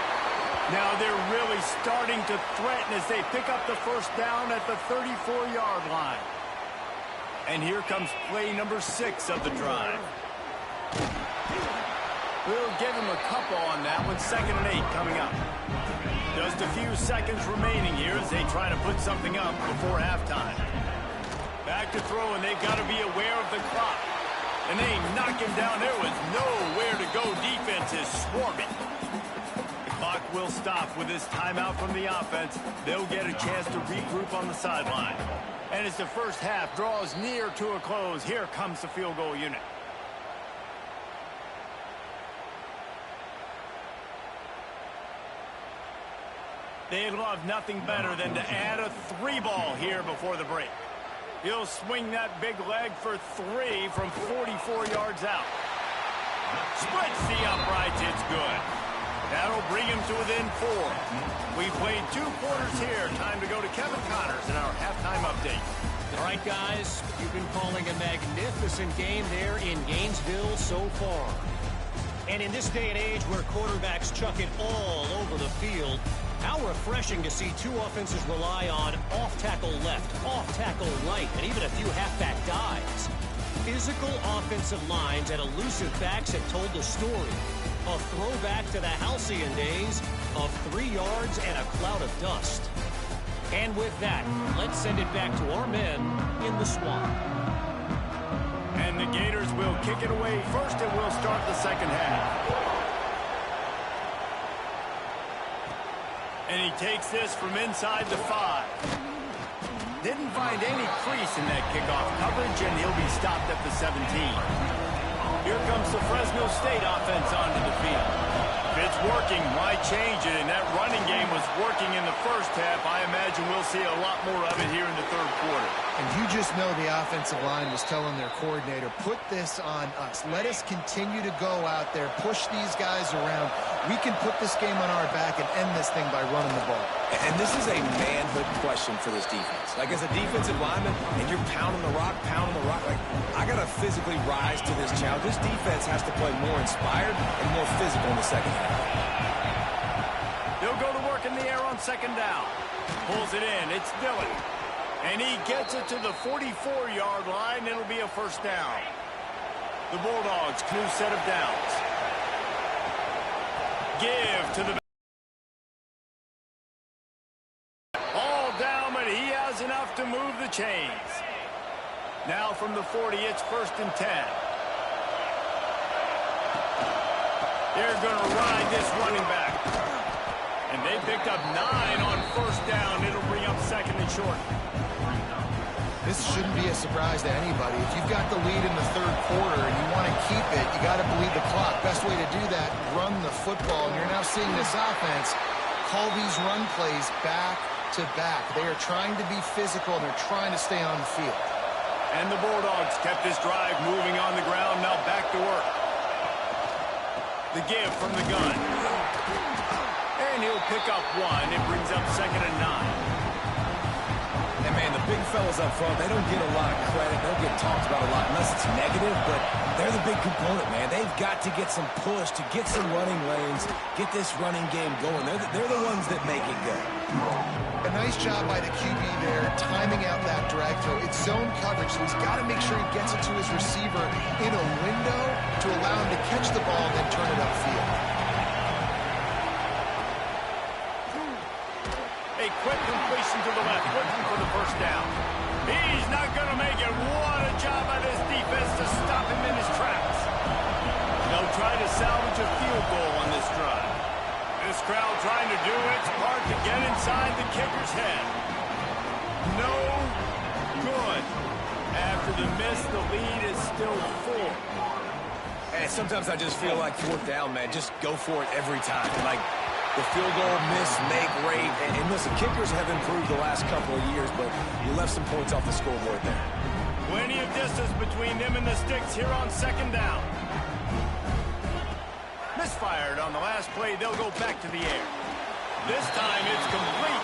Now they're really starting to threaten as they pick up the first down at the 34-yard line. And here comes play number 6 of the drive. We'll give him a couple on that one. 2nd and 8 coming up. Just a few seconds remaining here as they try to put something up before halftime. Back to throw, and they've got to be aware of the clock. And they knock him down. There was nowhere to go. Defense is swarming. The clock will stop with this timeout from the offense. They'll get a chance to regroup on the sideline. And as the first half draws near to a close, here comes the field goal unit. They'd love nothing better than to add a 3-ball here before the break. He'll swing that big leg for 3 from 44 yards out. Splits the uprights. It's good. That'll bring him to within 4. We played 2 quarters here. Time to go to Kevin Connors in our halftime update. All right, guys, you've been calling a magnificent game there in Gainesville so far. And in this day and age where quarterbacks chuck it all over the field, how refreshing to see 2 offenses rely on off-tackle left, off-tackle right, and even a few halfback dives. Physical offensive lines and elusive backs have told the story. A throwback to the halcyon days of 3 yards and a cloud of dust. And with that, let's send it back to our men in the swamp. And the Gators will kick it away first, and we'll start the second half. And he takes this from inside the 5. Didn't find any crease in that kickoff coverage, and he'll be stopped at the 17. Here comes the Fresno State offense onto the field. If it's working, why change it? And that running game was working in the first half. I imagine we'll see a lot more of it here in the third quarter. And you just know the offensive line was telling their coordinator, put this on us. Let us continue to go out there, push these guys around. We can put this game on our back and end this thing by running the ball. And this is a manhood question for this defense. Like, as a defensive lineman, and you're pounding the rock, like, I got to physically rise to this challenge. This defense has to play more inspired and more physical in the second half. They'll go to work in the air on second down. Pulls it in. It's Dillon. And he gets it to the 44-yard line. It'll be a first down. The Bulldogs, new set of downs. Give to the all down, but he has enough to move the chains. Now from the 40, it's 1st and 10. They're going to ride this running back. And they picked up 9 on first down. It'll bring up 2nd and short. This shouldn't be a surprise to anybody. If you've got the lead in the 3rd quarter and you want to keep it, you got to bleed the clock. Best way to do that, run the football. And you're now seeing this offense call these run plays back to back. They are trying to be physical, and they're trying to stay on the field. And the Bulldogs kept this drive moving on the ground. Now back to work. The give from the gun. And he'll pick up 1. It brings up 2nd and 9. And, man, the big fellas up front, they don't get a lot of credit. They don't get talked about a lot unless it's negative, but they're the big component, man. They've got to get some push, to get some running lanes, get this running game going. They're the ones that make it go. A nice job by the QB there, timing out that drag throw. It's zone coverage, so he's got to make sure he gets it to his receiver in a window to allow him to catch the ball and then turn it upfield. A quick completion to the left, looking for the first down. He's not going to make it. What a job by this defense to stop him in his tracks. They'll try to salvage a field goal on this drive. This crowd trying to do its part to get inside the kicker's head. No good. After the miss, the lead is still 4. And sometimes I just feel like 4th down, man. Just go for it every time. Like, the field goal, miss, make, rate. And listen, kickers have improved the last couple of years, but you left some points off the scoreboard there. Plenty of distance between them and the sticks here on 2nd down. Misfired on the last play. They'll go back to the air. This time it's complete.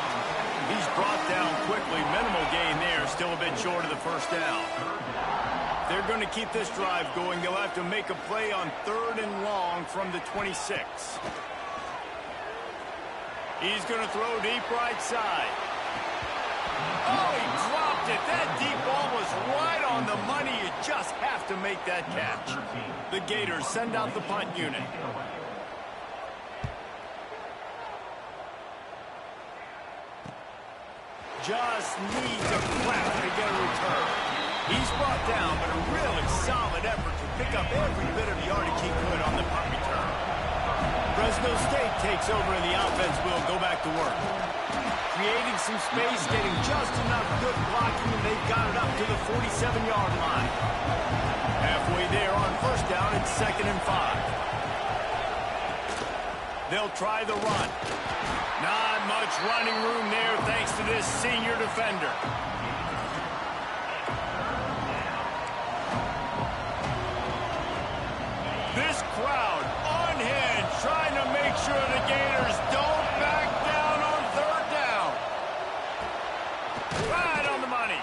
He's brought down quickly. Minimal gain there. Still a bit short of the first down. They're going to keep this drive going. They'll have to make a play on 3rd and long from the 26. He's going to throw deep right side. Oh, he dropped it. That deep ball was right on the money. You just have to make that catch. The Gators send out the punt unit. Just needs a crack to get a return. He's brought down, but a really solid effort to pick up every bit of yardage he could on the punt return. Fresno State takes over and the offense will go back to work. Creating some space, getting just enough good blocking, and they've got it up to the 47-yard line. Halfway there on first down, it's 2nd and 5. They'll try the run. Not much running room there thanks to this senior defender. This crowd unhinged, trying to make sure the Gators don't back down on 3rd down. Right on the money.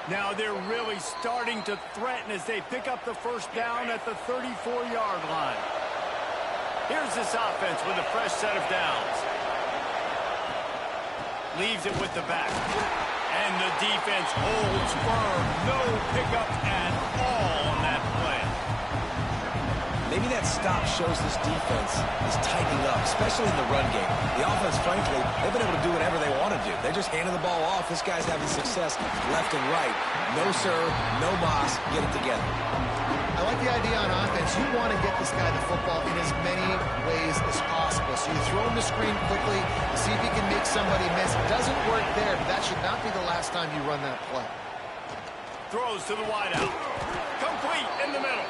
Now they're really starting to threaten as they pick up the first down at the 34-yard line. Here's this offense with a fresh set of downs. Leaves it with the back. And the defense holds firm. No pickup at all on that play. Maybe that stop shows this defense is tightening up, especially in the run game. The offense, frankly, they've been able to do whatever they want to do. They're just handing the ball off. This guy's having success left and right. No sir, no boss. Get it together. I like the idea on offense. You want to get this guy the football in as many ways as possible. So you throw him the screen quickly, see if he can make somebody miss. It doesn't work there, but that should not be the last time you run that play. Throws to the wideout. Complete in the middle.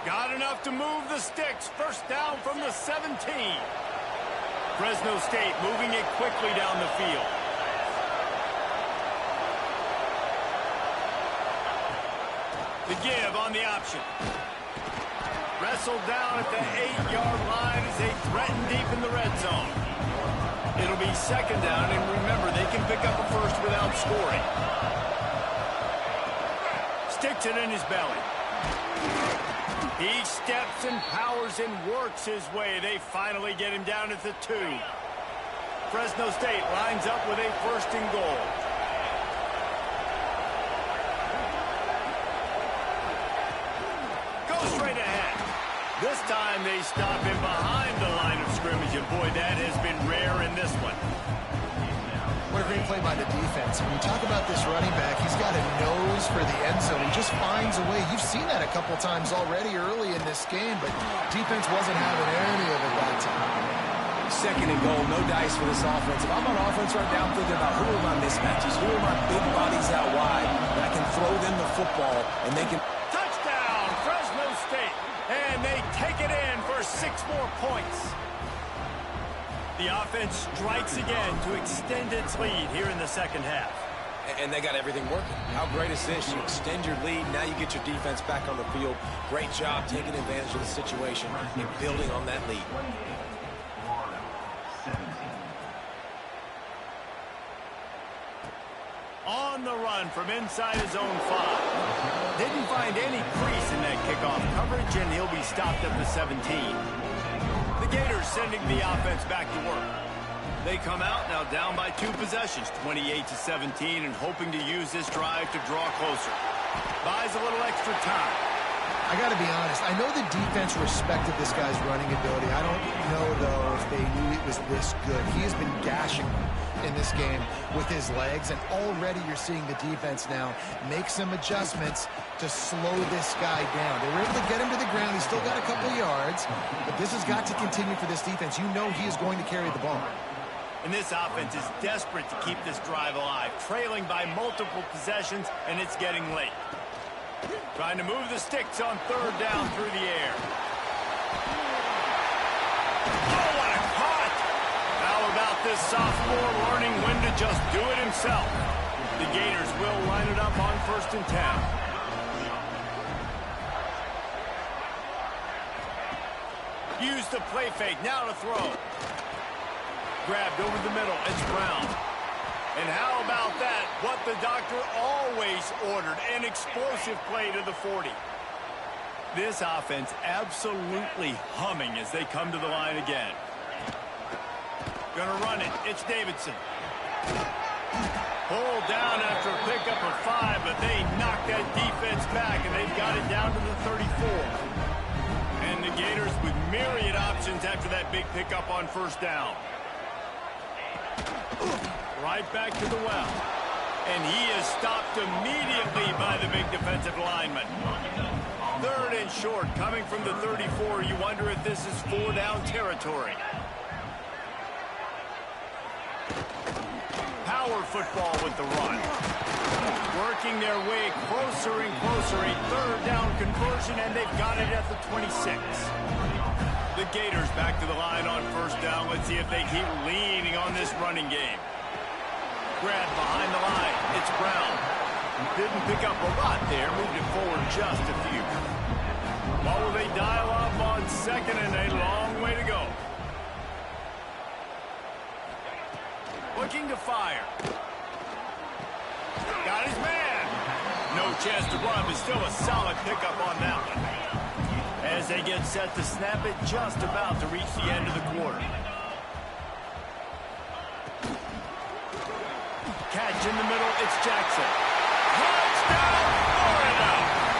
Got enough to move the sticks. First down from the 17. Fresno State moving it quickly down the field. The give on the option. Wrestled down at the 8-yard line as they threaten deep in the red zone. It'll be 2nd down, and remember, they can pick up a first without scoring. Sticks it in his belly. He steps and powers and works his way. They finally get him down at the 2. Fresno State lines up with a 1st and goal. This time they stop him behind the line of scrimmage, and boy, that has been rare in this one. What a great play by the defense. When you talk about this running back, he's got a nose for the end zone. He just finds a way. You've seen that a couple times already early in this game, but defense wasn't having any of it that time. Second and goal, no dice for this offense. If I'm on offense right now, I'm thinking about who are my mismatches, who are my big bodies out wide, and I can throw them the football, and they can... Touchdown, Fresno State, and they take it in for 6 more points. The offense strikes again to extend its lead here in the second half. And they got everything working. How great is this? You extend your lead, now you get your defense back on the field. Great job taking advantage of the situation and building on that lead. On the run from inside his own 5. Didn't find any crease in that kickoff coverage, and he'll be stopped at the 17. The Gators sending the offense back to work. They come out now down by 2 possessions, 28-17, and hoping to use this drive to draw closer. Buys a little extra time. I got to be honest. I know the defense respected this guy's running ability. I don't know, though, if they knew it was this good. He has been gashing in this game with his legs, and already you're seeing the defense now make some adjustments to slow this guy down. They were able to get him to the ground. He's still got a couple yards, but this has got to continue for this defense. You know he is going to carry the ball. And this offense is desperate to keep this drive alive, trailing by multiple possessions, and it's getting late. Trying to move the sticks on 3rd down through the air. Oh, what a cut! How about this sophomore learning when to just do it himself? The Gators will line it up on 1st and 10. Use the play fake, now to throw. Grabbed over the middle, it's Brown. And how about that? What the doctor always ordered, an explosive play to the 40. This offense absolutely humming as they come to the line again. Gonna run it. It's Davidson. Pulled down after a pickup of 5, but they knock that defense back, and they've got it down to the 34. And the Gators with myriad options after that big pickup on 1st down. Right back to the well. And he is stopped immediately by the big defensive lineman. 3rd and short, coming from the 34. You wonder if this is 4-down territory. Power football with the run. Working their way closer and closer. A 3rd down conversion, and they've got it at the 26. The Gators back to the line on 1st down. Let's see if they keep leaning on this running game. Grab behind the line. It's Brown. Didn't pick up a lot there. Moved it forward just a few. What will they dial up on 2nd and a long way to go? Looking to fire. Got his man. No chance to run, but still a solid pickup on that one. As they get set to snap it, just about to reach the end of the quarter. Catch in the middle, it's Jackson. Touchdown, Florida!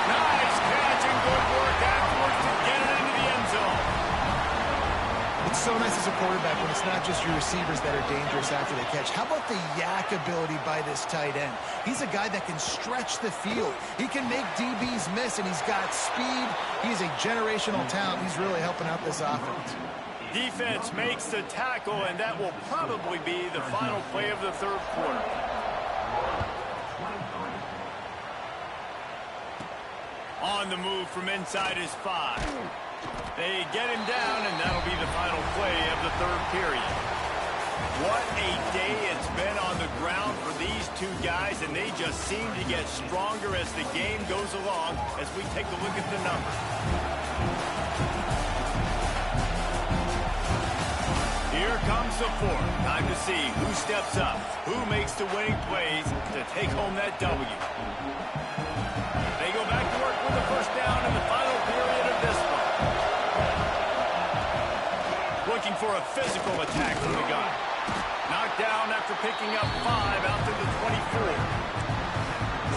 Nice catch and good work afterwards to get it into the end zone. It's so nice as a quarterback when it's not just your receivers that are dangerous after they catch. How about the yak ability by this tight end? He's a guy that can stretch the field. He can make DBs miss, and he's got speed. He's a generational talent. He's really helping out this offense. Defense makes the tackle, and that will probably be the final play of the 3rd quarter. On the move from inside his 5. They get him down, and that'll be the final play of the 3rd period. What a day it's been on the ground for these 2 guys, and they just seem to get stronger as the game goes along as we take a look at the numbers. Here comes the 4th. Time to see who steps up, who makes the winning plays to take home that W. They go back to work with the 1st down in the final period of this one. Looking for a physical attack from the gun. Knocked down after picking up 5 out to the 24.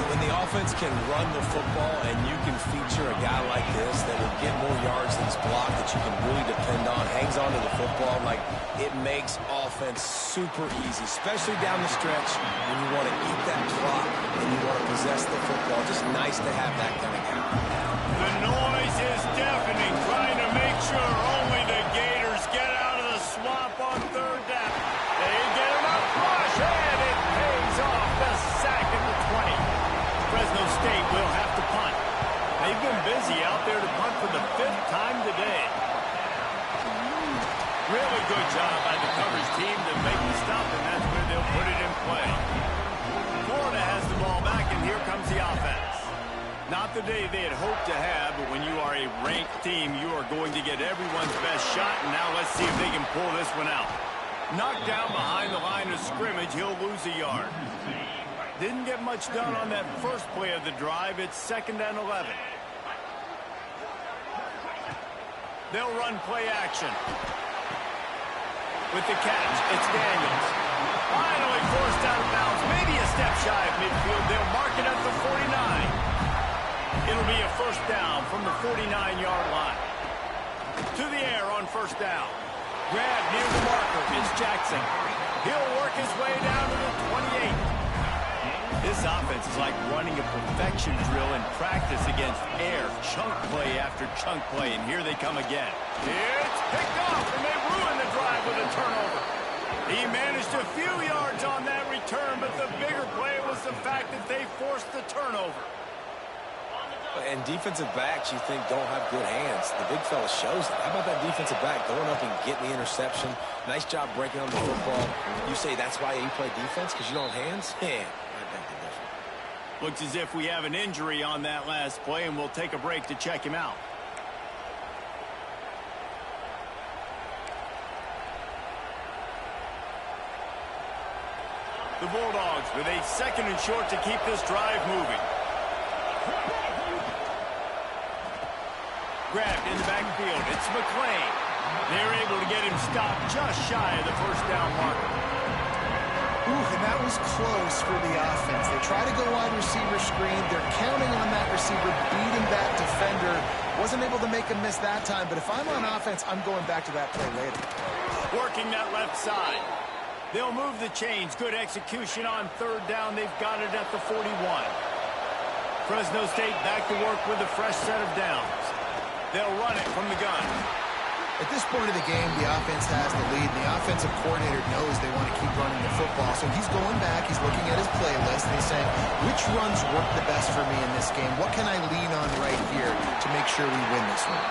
When the offense can run the football and you can feature a guy like this that will get more yards than his block that you can really depend on, hangs on to the football, like it makes offense super easy, especially down the stretch when you want to eat that clock and you want to possess the football. Just nice to have that kind of guy. The noise is deafening, trying to make sure only the Gators get out of the swamp on third down. They get him up, rush, and it pays off. The sack at the 20. Fresno State will have to punt. They've been busy out there to punt for the 5th time today. Really good job by the coverage team to make the stop, and that's where they'll put it in play. Florida has the ball back, and here comes the offense. Not the day they had hoped to have, but when you are a ranked team, you are going to get everyone's best shot, and now let's see if they can pull this one out. Knocked down behind the line of scrimmage, he'll lose a yard. Didn't get much done on that first play of the drive. It's 2nd and 11. They'll run play action. With the catch, it's Daniels. Finally forced out of bounds, maybe a step shy of midfield. They'll mark it at the 49. It'll be a first down from the 49-yard line. To the air on first down. Grab near the marker. It's Jackson. He'll work his way down to the 28. This offense is like running a perfection drill in practice against air. Chunk play after chunk play, and here they come again. It's picked off, and they ruin the drive with a turnover. He managed a few yards on that return, but the bigger play was the fact that they forced the turnover. And defensive backs, you think, don't have good hands. The big fella shows it. How about that defensive back going up and getting the interception? Nice job breaking on the football. You say that's why you play defense, because you don't have hands? Yeah, I beg to differ. Looks as if we have an injury on that last play, and we'll take a break to check him out. The Bulldogs with a 2nd and short to keep this drive moving. Grabbed in the backfield. It's McClain. They're able to get him stopped just shy of the first down marker. And that was close for the offense. They try to go wide receiver screen. They're counting on that receiver beating that defender. Wasn't able to make him miss that time, but if I'm on offense, I'm going back to that play later. Working that left side. They'll move the chains. Good execution on third down. They've got it at the 41. Fresno State back to work with a fresh set of downs. They'll run it from the gun. At this point of the game, the offense has the lead. The offensive coordinator knows they want to keep running the football. So he's going back. He's looking at his playlist, and he's saying, which runs work the best for me in this game? What can I lean on right here to make sure we win this one?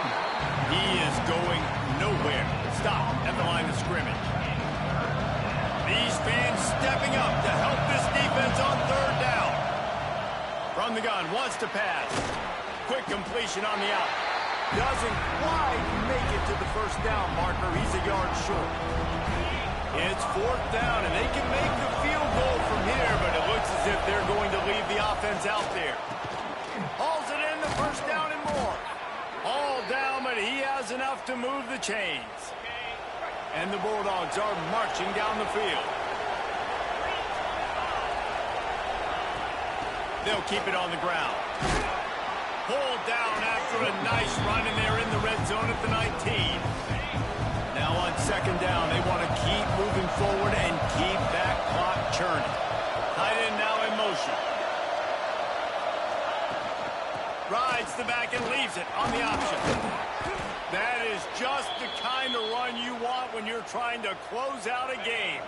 He is going nowhere. Stop at the line of scrimmage. These fans stepping up to help this defense on third down. From the gun, wants to pass. Quick completion on the out. Doesn't quite make it to the first down marker. He's a yard short. It's 4th down, and they can make the field goal from here, but it looks as if they're going to leave the offense out there. Hauls it in, the first down and more. All down, but he has enough to move the chains. And the Bulldogs are marching down the field. They'll keep it on the ground. Pulled down after a nice run, and they're in the red zone at the 19. Now on 2nd down, they want to keep moving forward and keep that clock churning. Tight end now in motion. Rides the back and leaves it on the option. That is just the kind of run you want when you're trying to close out a game.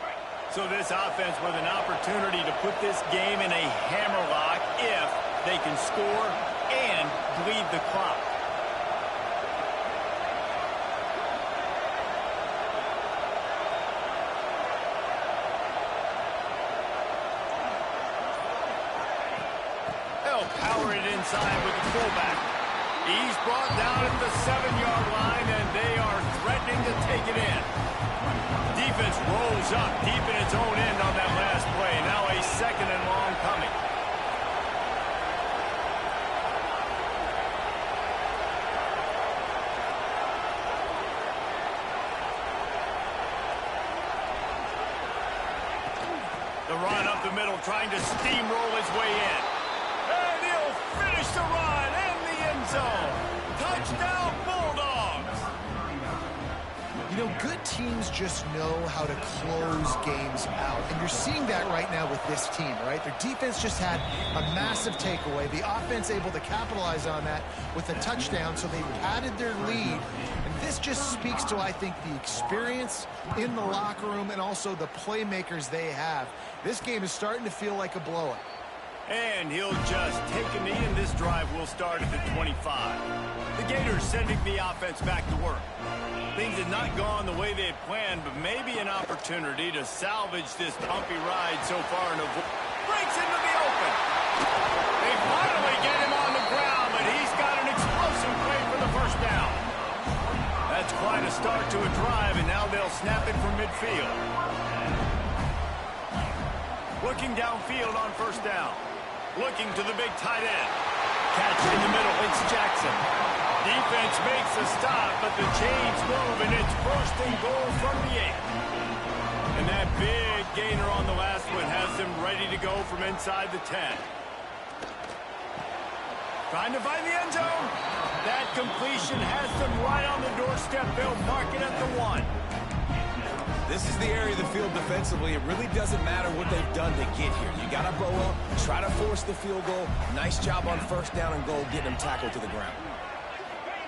So this offense with an opportunity to put this game in a hammerlock if they can score and bleed the clock. They'll power it inside with the fullback. He's brought down at the 7-yard line, and they are threatening to take it in. Defense rolls up deep in its own end on that last play. Now a 2nd and long coming. The run up the middle, trying to steamroll his way in. Touchdown, Bulldogs! You know, good teams just know how to close games out. And you're seeing that right now with this team, right? Their defense just had a massive takeaway. The offense able to capitalize on that with a touchdown, so they padded their lead. And this just speaks to, I think, the experience in the locker room and also the playmakers they have. This game is starting to feel like a blowout. And he'll just take a knee, and this drive will start at the 25. The Gators sending the offense back to work. Things had not gone the way they had planned, but maybe an opportunity to salvage this bumpy ride so far and breaks into the open. They finally get him on the ground, but he's got an explosive play for the first down. That's quite a start to a drive, and now they'll snap it from midfield. Looking downfield on first down. Looking to the big tight end. Catch in the middle. It's Jackson. Defense makes a stop, but the chains move, and it's first and goal from the 8. And that big gainer on the last one has them ready to go from inside the 10. Trying to find the end zone. That completion has them right on the doorstep. They'll mark it at the 1. This is the area of the field defensively. It really doesn't matter what they've done to get here. You got to bow up, try to force the field goal. Nice job on first down and goal, getting them tackled to the ground.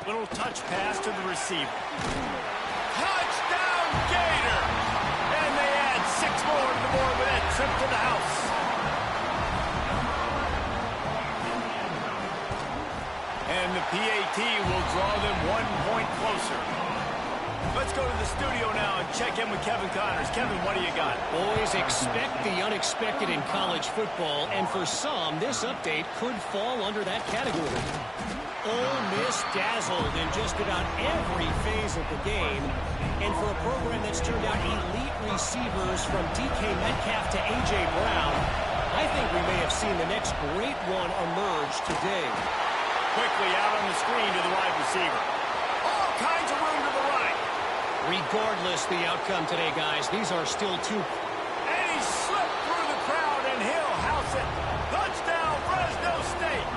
Little touch pass to the receiver. Touchdown, Gator! And they add 6 more to the board with that trip to the house. And the PAT will draw them 1 point closer. Let's go to the studio now and check in with Kevin Connors. Kevin, what do you got? Boys, expect the unexpected in college football, and for some, this update could fall under that category. Ole Miss dazzled in just about every phase of the game, and for a program that's turned out elite receivers from DK Metcalf to A.J. Brown, I think we may have seen the next great one emerge today. Quickly out on the screen to the wide receiver. All kinds of room to the right. Regardless the outcome today, guys, these are still 2. And he slipped through the crowd, and he'll house it. Touchdown, Fresno State.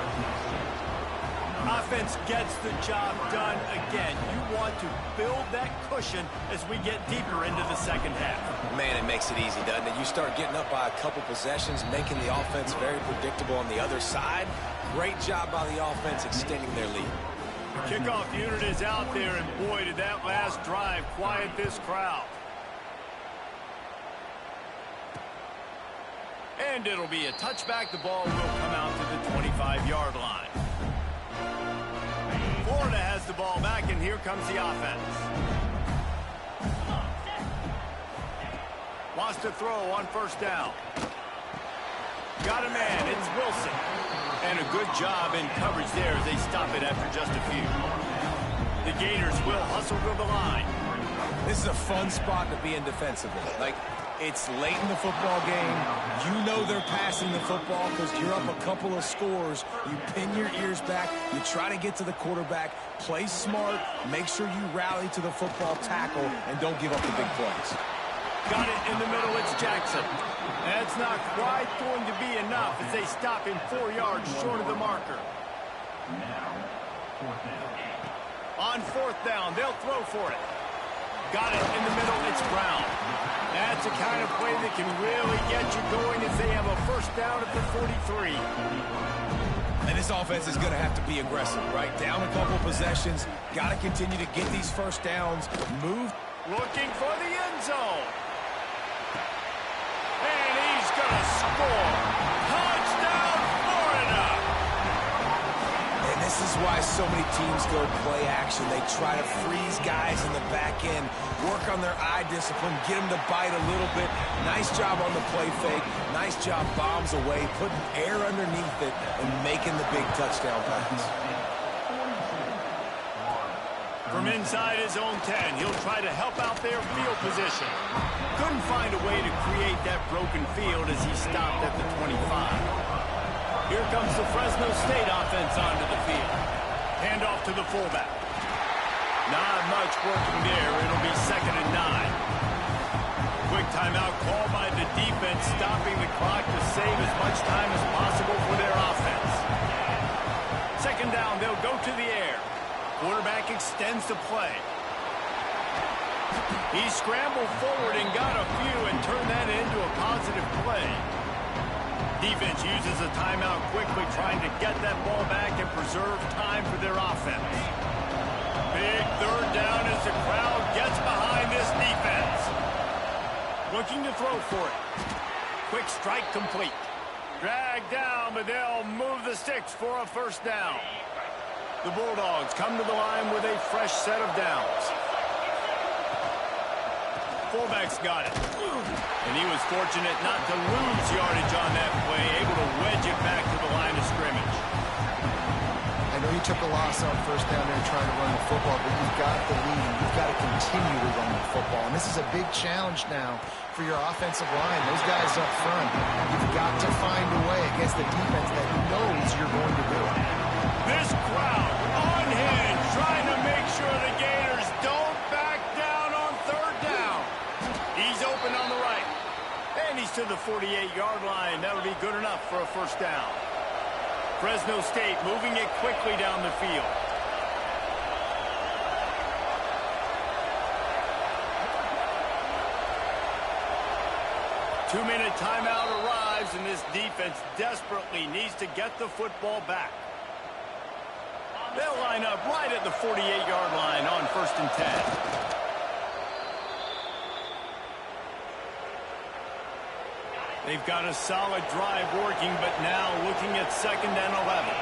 Offense gets the job done again. You want to build that cushion as we get deeper into the second half. Man, it makes it easy, doesn't it? You start getting up by a couple possessions, making the offense very predictable on the other side. Great job by the offense extending their lead. Kickoff unit is out there, and boy, did that last drive quiet this crowd. And it'll be a touchback. The ball will come out to the 25-yard line. Florida has the ball back, and here comes the offense. Wants to throw on first down. Got a man. It's Wilson. And a good job in coverage there as they stop it after just a few. The Gators will hustle to the line. This is a fun spot to be in defensively. Like, it's late in the football game. You know they're passing the football because you're up a couple of scores. You pin your ears back. You try to get to the quarterback. Play smart. Make sure you rally to the football tackle and don't give up the big plays. Got it in the middle. It's Jackson. That's not quite going to be enough as they stop him 4 yards short of the marker. On fourth down, they'll throw for it. Got it in the middle. It's Brown. That's the kind of play that can really get you going as they have a first down at the 43. And this offense is going to have to be aggressive, right? Down a couple possessions. Got to continue to get these first downs. Move. Looking for the end zone. And he's going to score. Touchdown, Florida! And this is why so many teams go play action. They try to freeze guys in the back end, work on their eye discipline, get them to bite a little bit. Nice job on the play fake. Nice job bombs away, putting air underneath it, and making the big touchdown pass. From inside his own 10, he'll try to help out their field position. Couldn't find a way to create that broken field as he stopped at the 25. Here comes the Fresno State offense onto the field. Handoff to the fullback. Not much working there. It'll be 2nd and 9. Quick timeout called by the defense, stopping the clock to save as much time as possible for their offense. 2nd down, they'll go to the air. Quarterback extends the play. He scrambled forward and got a few and turned that into a positive play. Defense uses a timeout quickly, trying to get that ball back and preserve time for their offense. Big third down as the crowd gets behind this defense. Looking to throw for it. Quick strike complete. Dragged down, but they'll move the sticks for a first down. The Bulldogs come to the line with a fresh set of downs. Fullback's got it. And he was fortunate not to lose yardage on that play, able to wedge it back to the line of scrimmage. I know you took a loss on first down there trying to run the football, but you've got the lead. You've got to continue to run the football. And this is a big challenge now for your offensive line. Those guys up front, you've got to find a way against the defense that knows you're going to do it. This crowd unhinged, trying to make sure the Gators don't back down on third down. He's open on the right. And he's to the 48-yard line. That'll be good enough for a first down. Fresno State moving it quickly down the field. Two-minute timeout arrives, and this defense desperately needs to get the football back. They'll line up right at the 48-yard line on 1st and 10. They've got a solid drive working, but now looking at 2nd and 11.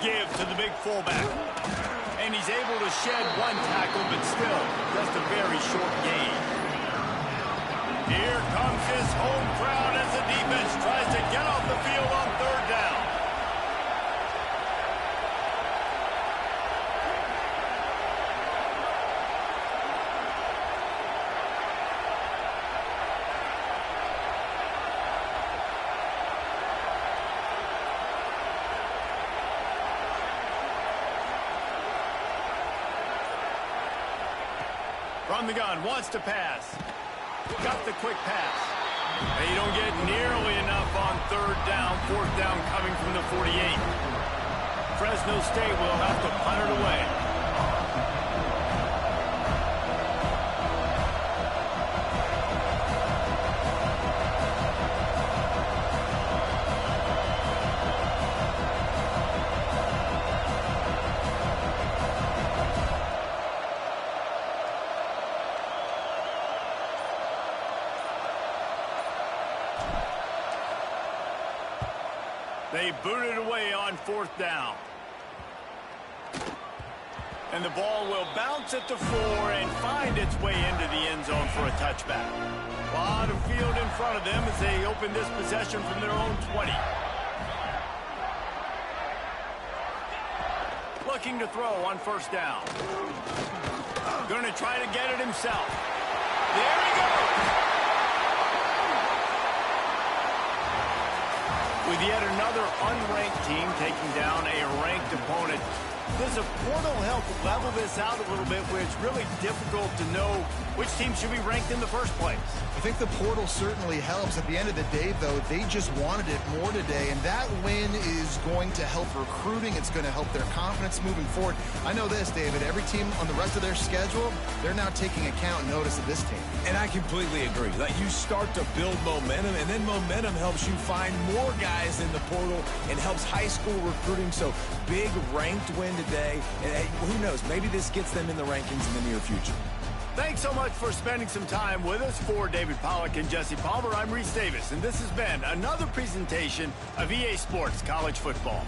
Give to the big fullback. And he's able to shed one tackle, but still just a very short gain. Here comes his home crowd as the defense tries to get off the field on third down. From the gun, wants to pass. Got the quick pass. They don't get nearly enough on third down. Fourth down coming from the 48. Fresno State will have to punt it away. They boot it away on 4th down. And the ball will bounce at the 4 and find its way into the end zone for a touchback. A lot of field in front of them as they open this possession from their own 20. Looking to throw on 1st down. Going to try to get it himself. There he goes! With yet another unranked team taking down a ranked opponent, does a portal help level this out a little bit where it's really difficult to know which team should be ranked in the first place? I think the portal certainly helps. At the end of the day, though, they just wanted it more today, and that win is going to help recruiting. It's going to help their confidence moving forward. I know this, David, every team on the rest of their schedule, they're now taking account and notice of this team. And I completely agree. Like, you start to build momentum, and then momentum helps you find more guys in the portal and helps high school recruiting. So big ranked win today. And hey, who knows, maybe this gets them in the rankings in the near future. Thanks so much for spending some time with us. For David Pollack and Jesse Palmer, I'm Reese Davis, and this has been another presentation of EA Sports College Football.